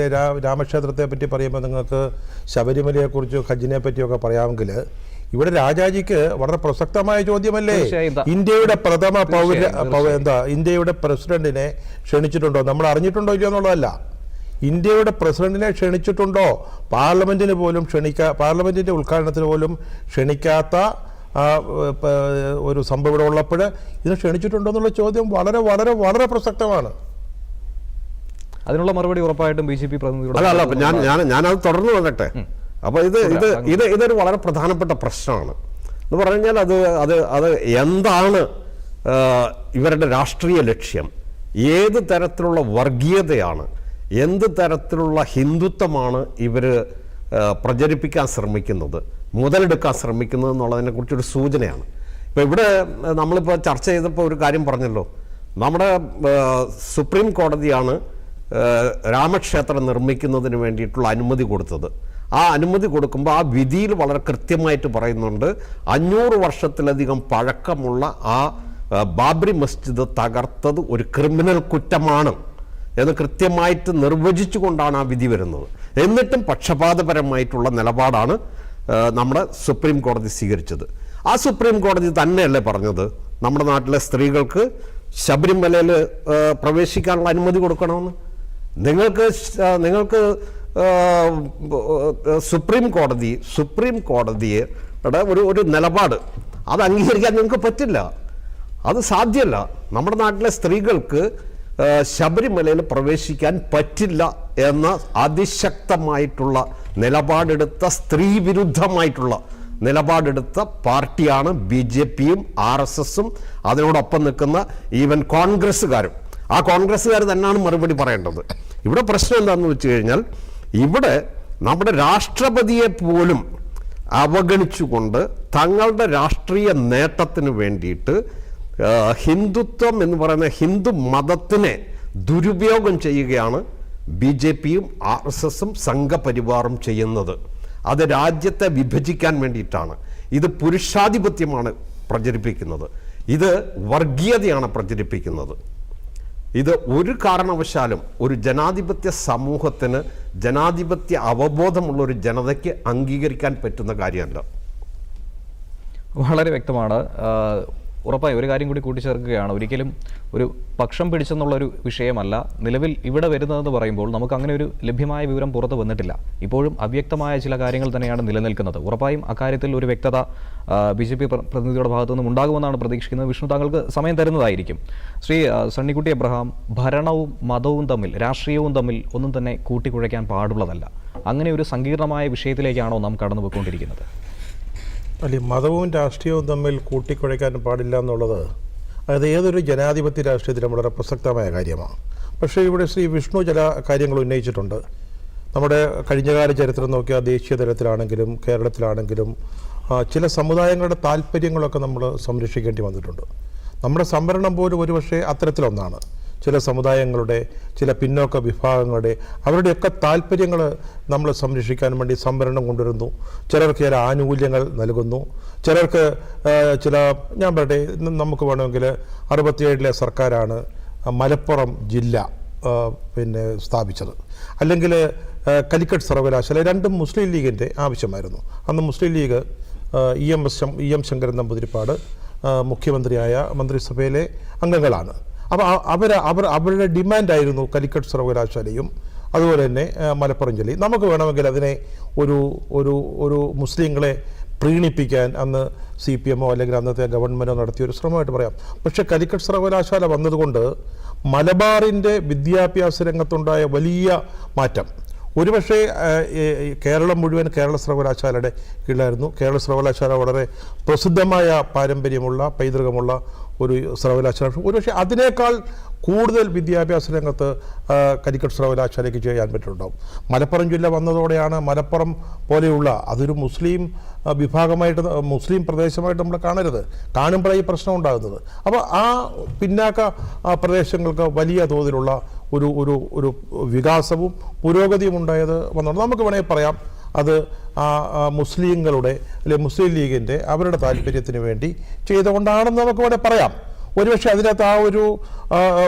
രാമക്ഷേത്രത്തെ പറ്റി പറയുമ്പോൾ നിങ്ങൾക്ക് ശബരിമലയെക്കുറിച്ചും ഹജ്ജിനെ പറ്റിയൊക്കെ പറയാമെങ്കിൽ ഇവിടെ രാജാജിക്ക് വളരെ പ്രസക്തമായ ചോദ്യമല്ലേ, തീർച്ചയായും. ഇന്ത്യയുടെ പ്രഥമ ഇന്ത്യയുടെ പ്രസിഡന്റിനെ ക്ഷണിച്ചിട്ടുണ്ടോ, നമ്മൾ അറിഞ്ഞിട്ടുണ്ടോ ഇല്ലയോ എന്നുള്ളതല്ല, ഇന്ത്യയുടെ പ്രസിഡന്റിനെ ക്ഷണിച്ചിട്ടുണ്ടോ, പാർലമെന്റിന്റെ ഉദ്ഘാടനത്തിന് പോലും ക്ഷണിക്കാത്ത ഒരു സംഭവം ഇവിടെ ഉള്ളപ്പോൾ ഇതിനെ ക്ഷണിച്ചിട്ടുണ്ടോ എന്നുള്ള ചോദ്യം വളരെ വളരെ വളരെ പ്രസക്തമാണ്. അതിനുള്ള മറുപടി ഉറപ്പായിട്ടും BJP പ്രതിനിധിയോട്. അല്ല ഞാനത് തുടർന്ന് വന്നിട്ടെ. അപ്പോൾ ഇതൊരു വളരെ പ്രധാനപ്പെട്ട പ്രശ്നമാണ് എന്ന് പറഞ്ഞാൽ അത് എന്താണ് ഇവരുടെ രാഷ്ട്രീയ ലക്ഷ്യം, ഏത് തരത്തിലുള്ള വർഗീയതയാണ്, എന്ത് തരത്തിലുള്ള ഹിന്ദുത്വമാണ് ഇവർ പ്രചരിപ്പിക്കാൻ ശ്രമിക്കുന്നത്, മുതലെടുക്കാൻ ശ്രമിക്കുന്നത് എന്നുള്ളതിനെക്കുറിച്ചൊരു സൂചനയാണ്. ഇപ്പോൾ ഇവിടെ നമ്മളിപ്പോൾ ചർച്ച ചെയ്തപ്പോൾ ഒരു കാര്യം പറഞ്ഞല്ലോ, നമ്മുടെ സുപ്രീം കോടതിയാണ് രാമക്ഷേത്രം നിർമ്മിക്കുന്നതിന് വേണ്ടിയിട്ടുള്ള അനുമതി കൊടുത്തത്. ആ അനുമതി കൊടുക്കുമ്പോൾ ആ വിധിയിൽ വളരെ കൃത്യമായിട്ട് പറയുന്നുണ്ട് 500 വർഷത്തിലധികം പഴക്കമുള്ള ആ ബാബറി മസ്ജിദ് തകർത്തത് ഒരു ക്രിമിനൽ കുറ്റമാണ് എന്ന് കൃത്യമായിട്ട് നിർവചിച്ചുകൊണ്ടാണ് ആ വിധി വരുന്നത്. എന്നിട്ടും പക്ഷപാതപരമായിട്ടുള്ള നിലപാടാണ് നമ്മുടെ സുപ്രീം കോടതി സ്വീകരിച്ചത്. ആ സുപ്രീം കോടതി തന്നെയല്ലേ പറഞ്ഞത് നമ്മുടെ നാട്ടിലെ സ്ത്രീകൾക്ക് ശബരിമലയിൽ പ്രവേശിക്കാനുള്ള അനുമതി കൊടുക്കണമെന്ന്? നിങ്ങൾക്ക് സുപ്രീം കോടതിയുടെ ഒരു നിലപാട് അത് അംഗീകരിക്കാൻ നിങ്ങൾക്ക് പറ്റില്ല, അത് സാധ്യമല്ല. നമ്മുടെ നാട്ടിലെ സ്ത്രീകൾക്ക് ശബരിമലയിൽ പ്രവേശിക്കാൻ പറ്റില്ല എന്ന അതിശക്തമായിട്ടുള്ള നിലപാടെടുത്ത, സ്ത്രീ വിരുദ്ധമായിട്ടുള്ള നിലപാടെടുത്ത പാർട്ടിയാണ് BJPയും RSSും അതിനോടൊപ്പം നിൽക്കുന്ന ഈവൻ കോൺഗ്രസ്സുകാരും. ആ കോൺഗ്രസ്സുകാർ തന്നെയാണ് മറുപടി പറയേണ്ടത്. ഇവിടെ പ്രശ്നം എന്താണെന്ന് വെച്ച് കഴിഞ്ഞാൽ, ഇവിടെ നമ്മുടെ രാഷ്ട്രപതിയെ പോലും അവഗണിച്ചുകൊണ്ട് തങ്ങളുടെ രാഷ്ട്രീയ നേട്ടത്തിന് വേണ്ടിയിട്ട് ഹിന്ദുത്വം എന്ന് പറയുന്ന ഹിന്ദു മതത്തിനെ ദുരുപയോഗം ചെയ്യുകയാണ് BJPയും RSSും സംഘപരിവാറും ചെയ്യുന്നത്. അത് രാജ്യത്തെ വിഭജിക്കാൻ വേണ്ടിയിട്ടാണ്. ഇത് പുരുഷാധിപത്യമാണ് പ്രചരിപ്പിക്കുന്നത്, ഇത് വർഗീയതയാണ് പ്രചരിപ്പിക്കുന്നത്. ഇത് ഒരു കാരണവശാലും ഒരു ജനാധിപത്യ സമൂഹത്തിന്, ജനാധിപത്യ അവബോധമുള്ള ഒരു ജനതയ്ക്ക് അംഗീകരിക്കാൻ പറ്റുന്ന കാര്യമല്ല. വളരെ വ്യക്തമാണ്. ഉറപ്പായി ഒരു കാര്യം കൂടി കൂട്ടിച്ചേർക്കുകയാണ്, ഒരിക്കലും ഒരു പക്ഷം പിടിച്ചെന്നുള്ളൊരു വിഷയമല്ല നിലവിൽ ഇവിടെ വരുന്നതെന്ന് പറയുമ്പോൾ നമുക്ക് അങ്ങനെ ഒരു ലഭ്യമായ വിവരം പുറത്ത് വന്നിട്ടില്ല. ഇപ്പോഴും അവ്യക്തമായ ചില കാര്യങ്ങൾ തന്നെയാണ് നിലനിൽക്കുന്നത്. ഉറപ്പായും അക്കാര്യത്തിൽ ഒരു വ്യക്തത BJP പ്രതിനിധിയുടെ ഭാഗത്തു നിന്നും ഉണ്ടാകുമെന്നാണ് പ്രതീക്ഷിക്കുന്നത്. വിഷ്ണു താങ്കൾക്ക് സമയം തരുന്നതായിരിക്കും. ശ്രീ സണ്ണിക്കുട്ടി എബ്രഹാം, ഭരണവും മതവും തമ്മിൽ, രാഷ്ട്രീയവും തമ്മിൽ ഒന്നും തന്നെ കൂട്ടിക്കുഴയ്ക്കാൻ പാടുള്ളതല്ല. അങ്ങനെ ഒരു സങ്കീർണമായ വിഷയത്തിലേക്കാണോ നാം കടന്നു പോയിക്കൊണ്ടിരിക്കുന്നത്? അല്ലെ, മതവും രാഷ്ട്രീയവും തമ്മിൽ കൂട്ടിക്കുഴയ്ക്കാൻ പാടില്ല എന്നുള്ളത് അത് ഏതൊരു ജനാധിപത്യ രാഷ്ട്രീയത്തിലും വളരെ പ്രസക്തമായ കാര്യമാണ്. പക്ഷേ ഇവിടെ ശ്രീ വിഷ്ണു ചില കാര്യങ്ങൾ ഉന്നയിച്ചിട്ടുണ്ട്. നമ്മുടെ കഴിഞ്ഞകാല ചരിത്രം നോക്കിയാൽ ദേശീയ തലത്തിലാണെങ്കിലും കേരളത്തിലാണെങ്കിലും ചില സമുദായങ്ങളുടെ താല്പര്യങ്ങളൊക്കെ നമ്മൾ സംരക്ഷിക്കേണ്ടി വന്നിട്ടുണ്ട്. നമ്മുടെ സംവരണം പോലും ഒരുപക്ഷെ അത്തരത്തിലൊന്നാണ്. ചില സമുദായങ്ങളുടെ, ചില പിന്നോക്ക വിഭാഗങ്ങളുടെ, അവരുടെയൊക്കെ താല്പര്യങ്ങൾ നമ്മൾ സംരക്ഷിക്കാൻ വേണ്ടി സംവരണം കൊണ്ടുവരുന്നു. ചിലർക്ക് ചില ആനുകൂല്യങ്ങൾ നൽകുന്നു, ചിലർക്ക് ഞാൻ പറയട്ടെ, നമുക്ക് വേണമെങ്കിൽ 67-ലെ സർക്കാരാണ് മലപ്പുറം ജില്ല സ്ഥാപിച്ചത്. അല്ലെങ്കിൽ കലിക്കറ്റ് സർവകലാശാല, രണ്ടും മുസ്ലിം ലീഗിൻ്റെ ആവശ്യമായിരുന്നു. അന്ന് മുസ്ലിം ലീഗ് EM ശങ്കരൻ നമ്പൂതിരിപ്പാട് മുഖ്യമന്ത്രിയായ മന്ത്രിസഭയിലെ അംഗങ്ങളാണ്. അപ്പോൾ അവരുടെ ഡിമാൻഡായിരുന്നു കലിക്കറ്റ് സർവകലാശാലയും അതുപോലെ തന്നെ മലപ്പുറം ജില്ലയും. നമുക്ക് വേണമെങ്കിൽ അതിനെ ഒരു മുസ്ലിങ്ങളെ പ്രീണിപ്പിക്കാൻ അന്ന് CPMോ അല്ലെങ്കിൽ അന്നത്തെ ഗവൺമെൻറ്റോ നടത്തിയൊരു ശ്രമമായിട്ട് പറയാം. പക്ഷേ കലിക്കറ്റ് സർവകലാശാല വന്നതുകൊണ്ട് മലബാറിൻ്റെ വിദ്യാഭ്യാസ രംഗത്തുണ്ടായ വലിയ മാറ്റം, ഒരുപക്ഷെ കേരളം മുഴുവൻ കേരള സർവകലാശാലയുടെ കീഴിലായിരുന്നു. കേരള സർവകലാശാല വളരെ പ്രസിദ്ധമായ പാരമ്പര്യമുള്ള, പൈതൃകമുള്ള ഒരു സർവകലാശാല. ഒരുപക്ഷെ അതിനേക്കാൾ കൂടുതൽ വിദ്യാഭ്യാസ രംഗത്ത് കലിക്കറ്റ് സർവകലാശാലയ്ക്ക് ചെയ്യാൻ പറ്റുന്നുണ്ടാവും. മലപ്പുറം ജില്ല വന്നതോടെയാണ് മലപ്പുറം പോലെയുള്ള അതൊരു മുസ്ലിം വിഭാഗമായിട്ട്, മുസ്ലിം പ്രദേശമായിട്ട് നമ്മൾ കാണുമ്പോഴാണ് ഈ പ്രശ്നം ഉണ്ടാകുന്നത്. അപ്പോൾ ആ പിന്നാക്ക പ്രദേശങ്ങൾക്ക് വലിയ തോതിലുള്ള ഒരു വികാസവും പുരോഗതിയും ഉണ്ടായത് വന്നുകൊണ്ട് നമുക്ക് വേണമെങ്കിൽ പറയാം അത് മുസ്ലിങ്ങളുടെ, അല്ലെങ്കിൽ മുസ്ലിം ലീഗിൻ്റെ അവരുടെ താല്പര്യത്തിന് വേണ്ടി ചെയ്തുകൊണ്ടാണെന്ന് നമുക്ക് വേണമെങ്കിൽ പറയാം. ഒരുപക്ഷെ അതിനകത്ത് ആ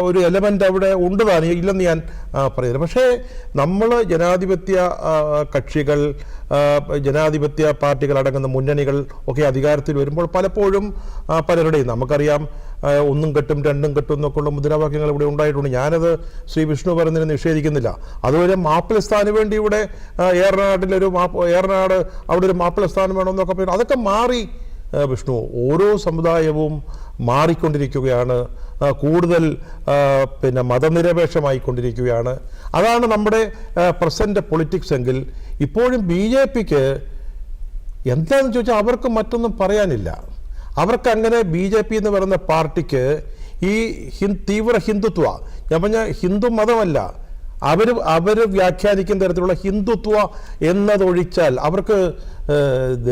ഒരു എലമെൻ്റ് അവിടെ ഉണ്ടതാണ്, ഇല്ലെന്ന് ഞാൻ പറയുന്നത്. പക്ഷേ നമ്മൾ ജനാധിപത്യ കക്ഷികൾ, ജനാധിപത്യ പാർട്ടികൾ അടങ്ങുന്ന മുന്നണികൾ ഒക്കെ അധികാരത്തിൽ വരുമ്പോൾ പലപ്പോഴും പലരുടെയും നമുക്കറിയാം ഒന്നും കെട്ടും രണ്ടും കെട്ടും എന്നൊക്കെയുള്ള മുദ്രാവാക്യങ്ങൾ ഇവിടെ ഉണ്ടായിട്ടുണ്ട്. ഞാനത് ശ്രീ വിഷ്ണു പറഞ്ഞതിന് നിഷേധിക്കുന്നില്ല. അതുപോലെ മാപ്പിളസ്ഥാന് വേണ്ടി ഇവിടെ ഏറനാട് അവിടെ ഒരു മാപ്പിളസ്ഥാനം വേണമെന്നൊക്കെ പറയുന്നത് അതൊക്കെ മാറി വിഷ്ണു. ഓരോ സമുദായവും മാറിക്കൊണ്ടിരിക്കുകയാണ്, കൂടുതൽ മതനിരപേക്ഷമായിക്കൊണ്ടിരിക്കുകയാണ്. അതാണ് നമ്മുടെ പ്രസന്റ് പൊളിറ്റിക്സ് എങ്കിൽ ഇപ്പോഴും BJPക്ക് എന്താണെന്ന് ചോദിച്ചാൽ അവർക്ക് മറ്റൊന്നും പറയാനില്ല. അവർക്ക് അങ്ങനെ BJP എന്ന് പറയുന്ന പാർട്ടിക്ക് ഈ തീവ്ര ഹിന്ദുത്വ, ഞാൻ പറഞ്ഞ ഹിന്ദു മതമല്ല, അവർ വ്യാഖ്യാനിക്കുന്ന തരത്തിലുള്ള ഹിന്ദുത്വ എന്നതൊഴിച്ചാൽ അവർക്ക്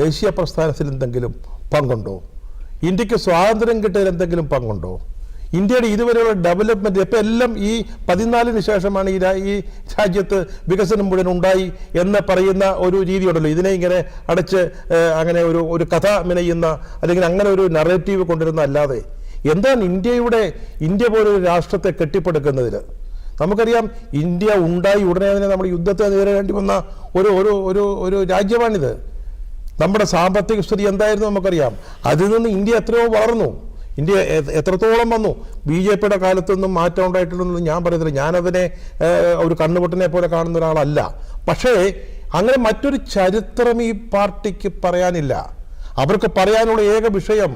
ദേശീയ പ്രസ്ഥാനത്തിൽ എന്തെങ്കിലും പങ്കുണ്ടോ? ഇന്ത്യക്ക് സ്വാതന്ത്ര്യം കിട്ടിയതിൽ എന്തെങ്കിലും പങ്കുണ്ടോ? ഇന്ത്യയുടെ ഇതുവരെയുള്ള ഡെവലപ്മെൻറ്റ് ഇപ്പം എല്ലാം ഈ 14-ന് ശേഷമാണ് ഈ രാജ്യത്ത് വികസനം മുഴുവൻ ഉണ്ടായി എന്ന് പറയുന്ന ഒരു രീതിയുണ്ടല്ലോ. ഇതിനെ ഇങ്ങനെ അടച്ച് അങ്ങനെ ഒരു കഥ മെനയുന്ന അല്ലെങ്കിൽ അങ്ങനെ ഒരു നറേറ്റീവ് കൊണ്ടുവരുന്ന അല്ലാതെ എന്താണ് ഇന്ത്യ പോലൊരു രാഷ്ട്രത്തെ കെട്ടിപ്പടുക്കുന്നതിൽ? നമുക്കറിയാം ഇന്ത്യ ഉണ്ടായി ഉടനെ തന്നെ നമ്മൾ യുദ്ധത്തെ നേരിടേണ്ടി വന്ന ഒരു രാജ്യമാണിത്. നമ്മുടെ സാമ്പത്തിക സ്ഥിതി എന്തായിരുന്നു നമുക്കറിയാം. അതിൽ നിന്ന് ഇന്ത്യ എത്രയോ വളർന്നു, ഇന്ത്യ എത്രത്തോളം വന്നു. BJPയുടെ കാലത്തൊന്നും മാറ്റം ഉണ്ടായിട്ടുണ്ടെന്ന് ഞാൻ പറയത്തില്ല, ഞാനതിനെ ഒരു കണ്ണുപൊട്ടനെ പോലെ കാണുന്ന ഒരാളല്ല. പക്ഷേ അങ്ങനെ മറ്റൊരു ചരിത്രം ഈ പാർട്ടിക്ക് പറയാനില്ല. അവർക്ക് പറയാനുള്ള ഏക വിഷയം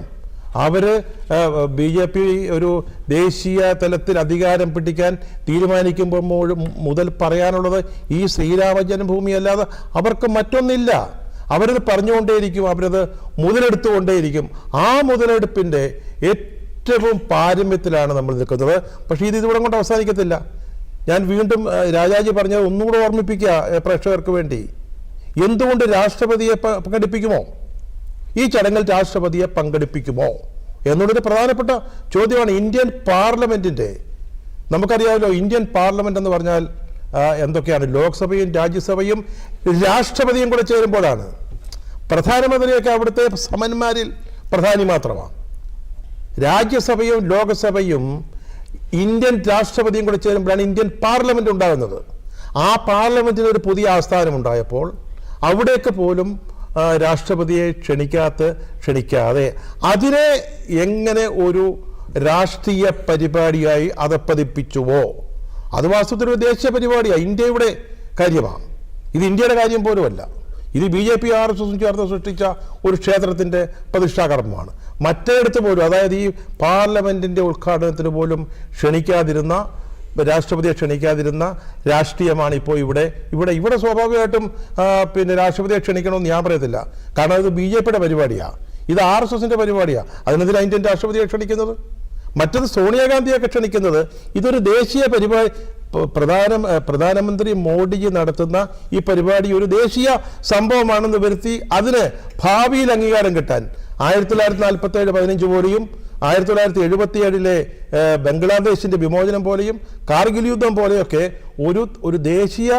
BJP ഒരു ദേശീയ തലത്തിൽ അധികാരം പിടിക്കാൻ തീരുമാനിക്കുമ്പോൾ മുതൽ പറയാനുള്ളത് ഈ ശ്രീരാമ ജന്മഭൂമി അല്ലാതെ അവർക്ക് മറ്റൊന്നില്ല. അവരത് പറഞ്ഞുകൊണ്ടേയിരിക്കും, അവരത് മുതലെടുത്തുകൊണ്ടേയിരിക്കും. ആ മുതലെടുപ്പിൻ്റെ ഏറ്റവും പാരമ്യത്തിലാണ് നമ്മൾ നിൽക്കുന്നത്. പക്ഷേ ഇതിവിടെ കൊണ്ട് അവസാനിക്കത്തില്ല. ഞാൻ വീണ്ടും രാജാജി പറഞ്ഞത് ഒന്നുകൂടെ ഓർമ്മിപ്പിക്കുക പ്രേക്ഷകർക്ക് വേണ്ടി. എന്തുകൊണ്ട് രാഷ്ട്രപതിയെ പങ്കെടുപ്പിക്കുമോ? ഈ ചടങ്ങിൽ രാഷ്ട്രപതിയെ പങ്കെടുപ്പിക്കുമോ എന്നുള്ളൊരു പ്രധാനപ്പെട്ട ചോദ്യമാണ്. ഇന്ത്യൻ പാർലമെൻറ്റിൻ്റെ, നമുക്കറിയാമല്ലോ ഇന്ത്യൻ പാർലമെൻറ്റ് എന്ന് പറഞ്ഞാൽ എന്തൊക്കെയാണ്? ലോക്സഭയും രാജ്യസഭയും രാഷ്ട്രപതിയും കൂടെ ചേരുമ്പോഴാണ്. പ്രധാനമന്ത്രിയൊക്കെ അവിടുത്തെ സമന്മാരിൽ പ്രധാനി മാത്രമാണ്. രാജ്യസഭയും ലോകസഭയും ഇന്ത്യൻ രാഷ്ട്രപതിയും കൂടെ ചേരുമ്പോഴാണ് ഇന്ത്യൻ പാർലമെൻറ്റ് ഉണ്ടാകുന്നത്. ആ പാർലമെൻറ്റിന് ഒരു പുതിയ ആസ്ഥാനം ഉണ്ടായപ്പോൾ അവിടേക്ക് പോലും രാഷ്ട്രപതിയെ ക്ഷണിക്കാതെ അതിനെ എങ്ങനെ ഒരു രാഷ്ട്രീയ പരിപാടിയായി അതപ്പതിപ്പിച്ചുവോ? അത് വാസ്തവത്തിൽ ഒരു ദേശീയ പരിപാടിയാണ്, ഇന്ത്യയുടെ കാര്യമാണ്. ഇത് ഇന്ത്യയുടെ കാര്യം പോലുമല്ല. ഇത് BJP RSS ചേർത്ത് സൃഷ്ടിച്ച ഒരു ക്ഷേത്രത്തിൻ്റെ പ്രതിഷ്ഠാകർമ്മമാണ്. മറ്റേടത്ത് പോലും, അതായത് ഈ പാർലമെൻറ്റിൻ്റെ ഉദ്ഘാടനത്തിന് പോലും രാഷ്ട്രപതിയെ ക്ഷണിക്കാതിരുന്ന രാഷ്ട്രീയമാണ് ഇപ്പോൾ ഇവിടെ സ്വാഭാവികമായിട്ടും രാഷ്ട്രപതിയെ ക്ഷണിക്കണമെന്ന് ഞാൻ പറയത്തില്ല. കാരണം ഇത് BJPയുടെ പരിപാടിയാണ്, ഇത് RSSൻ്റെ പരിപാടിയാണ്. അതിനെതിരെ ഇന്ത്യൻ രാഷ്ട്രപതിയെ ക്ഷണിക്കുന്നത്. മറ്റത് സോണിയാഗാന്ധിയൊക്കെ ക്ഷണിക്കുന്നത്. ഇതൊരു ദേശീയ പരിപാടി. പ്രധാനമന്ത്രി മോഡിജി നടത്തുന്ന ഈ പരിപാടി ഒരു ദേശീയ സംഭവമാണെന്ന് വരുത്തി അതിന് ഭാവിയിൽ അംഗീകാരം കിട്ടാൻ 1947 15 പോലെയും 1977 ബംഗ്ലാദേശിൻ്റെ വിമോചനം പോലെയും കാർഗിൽ യുദ്ധം പോലെയൊക്കെ ഒരു ദേശീയ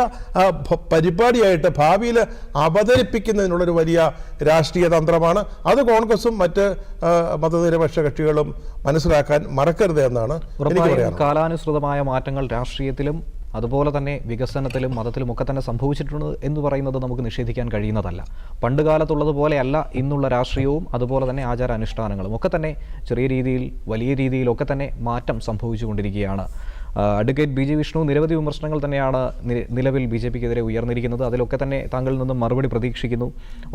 പരിപാടിയായിട്ട് ഭാവിയിൽ അവതരിപ്പിക്കുന്നതിനുള്ളൊരു വലിയ രാഷ്ട്രീയ തന്ത്രമാണ്. അത് കോൺഗ്രസും മറ്റ് മതനിരപേക്ഷ കക്ഷികളും മനസ്സിലാക്കാൻ മറക്കരുത് എന്നാണ് എനിക്ക് പറയാനുള്ളത്. കാലാനുസൃതമായ മാറ്റങ്ങൾ രാഷ്ട്രീയത്തിലും അതുപോലെ തന്നെ വികസനത്തിലും മതത്തിലും ഒക്കെ തന്നെ സംഭവിച്ചിട്ടുണ്ട് എന്ന് പറയുന്നത് നമുക്ക് നിഷേധിക്കാൻ കഴിയുന്നതല്ല. പണ്ട് കാലത്തുള്ളതുപോലെയല്ല ഇന്നുള്ള രാഷ്ട്രീയവും അതുപോലെ തന്നെ ആചാരാനുഷ്ഠാനങ്ങളും ഒക്കെ തന്നെ ചെറിയ രീതിയിൽ വലിയ രീതിയിലൊക്കെ തന്നെ മാറ്റം സംഭവിച്ചുകൊണ്ടിരിക്കുകയാണ്. അഡ്വക്കേറ്റ് BG വിഷ്ണു, നിരവധി വിമർശനങ്ങൾ തന്നെയാണ് നിലവിൽ BJPക്കെതിരെ ഉയർന്നിരിക്കുന്നത്. അതിലൊക്കെ തന്നെ താങ്കളിൽ നിന്നും മറുപടി പ്രതീക്ഷിക്കുന്നു.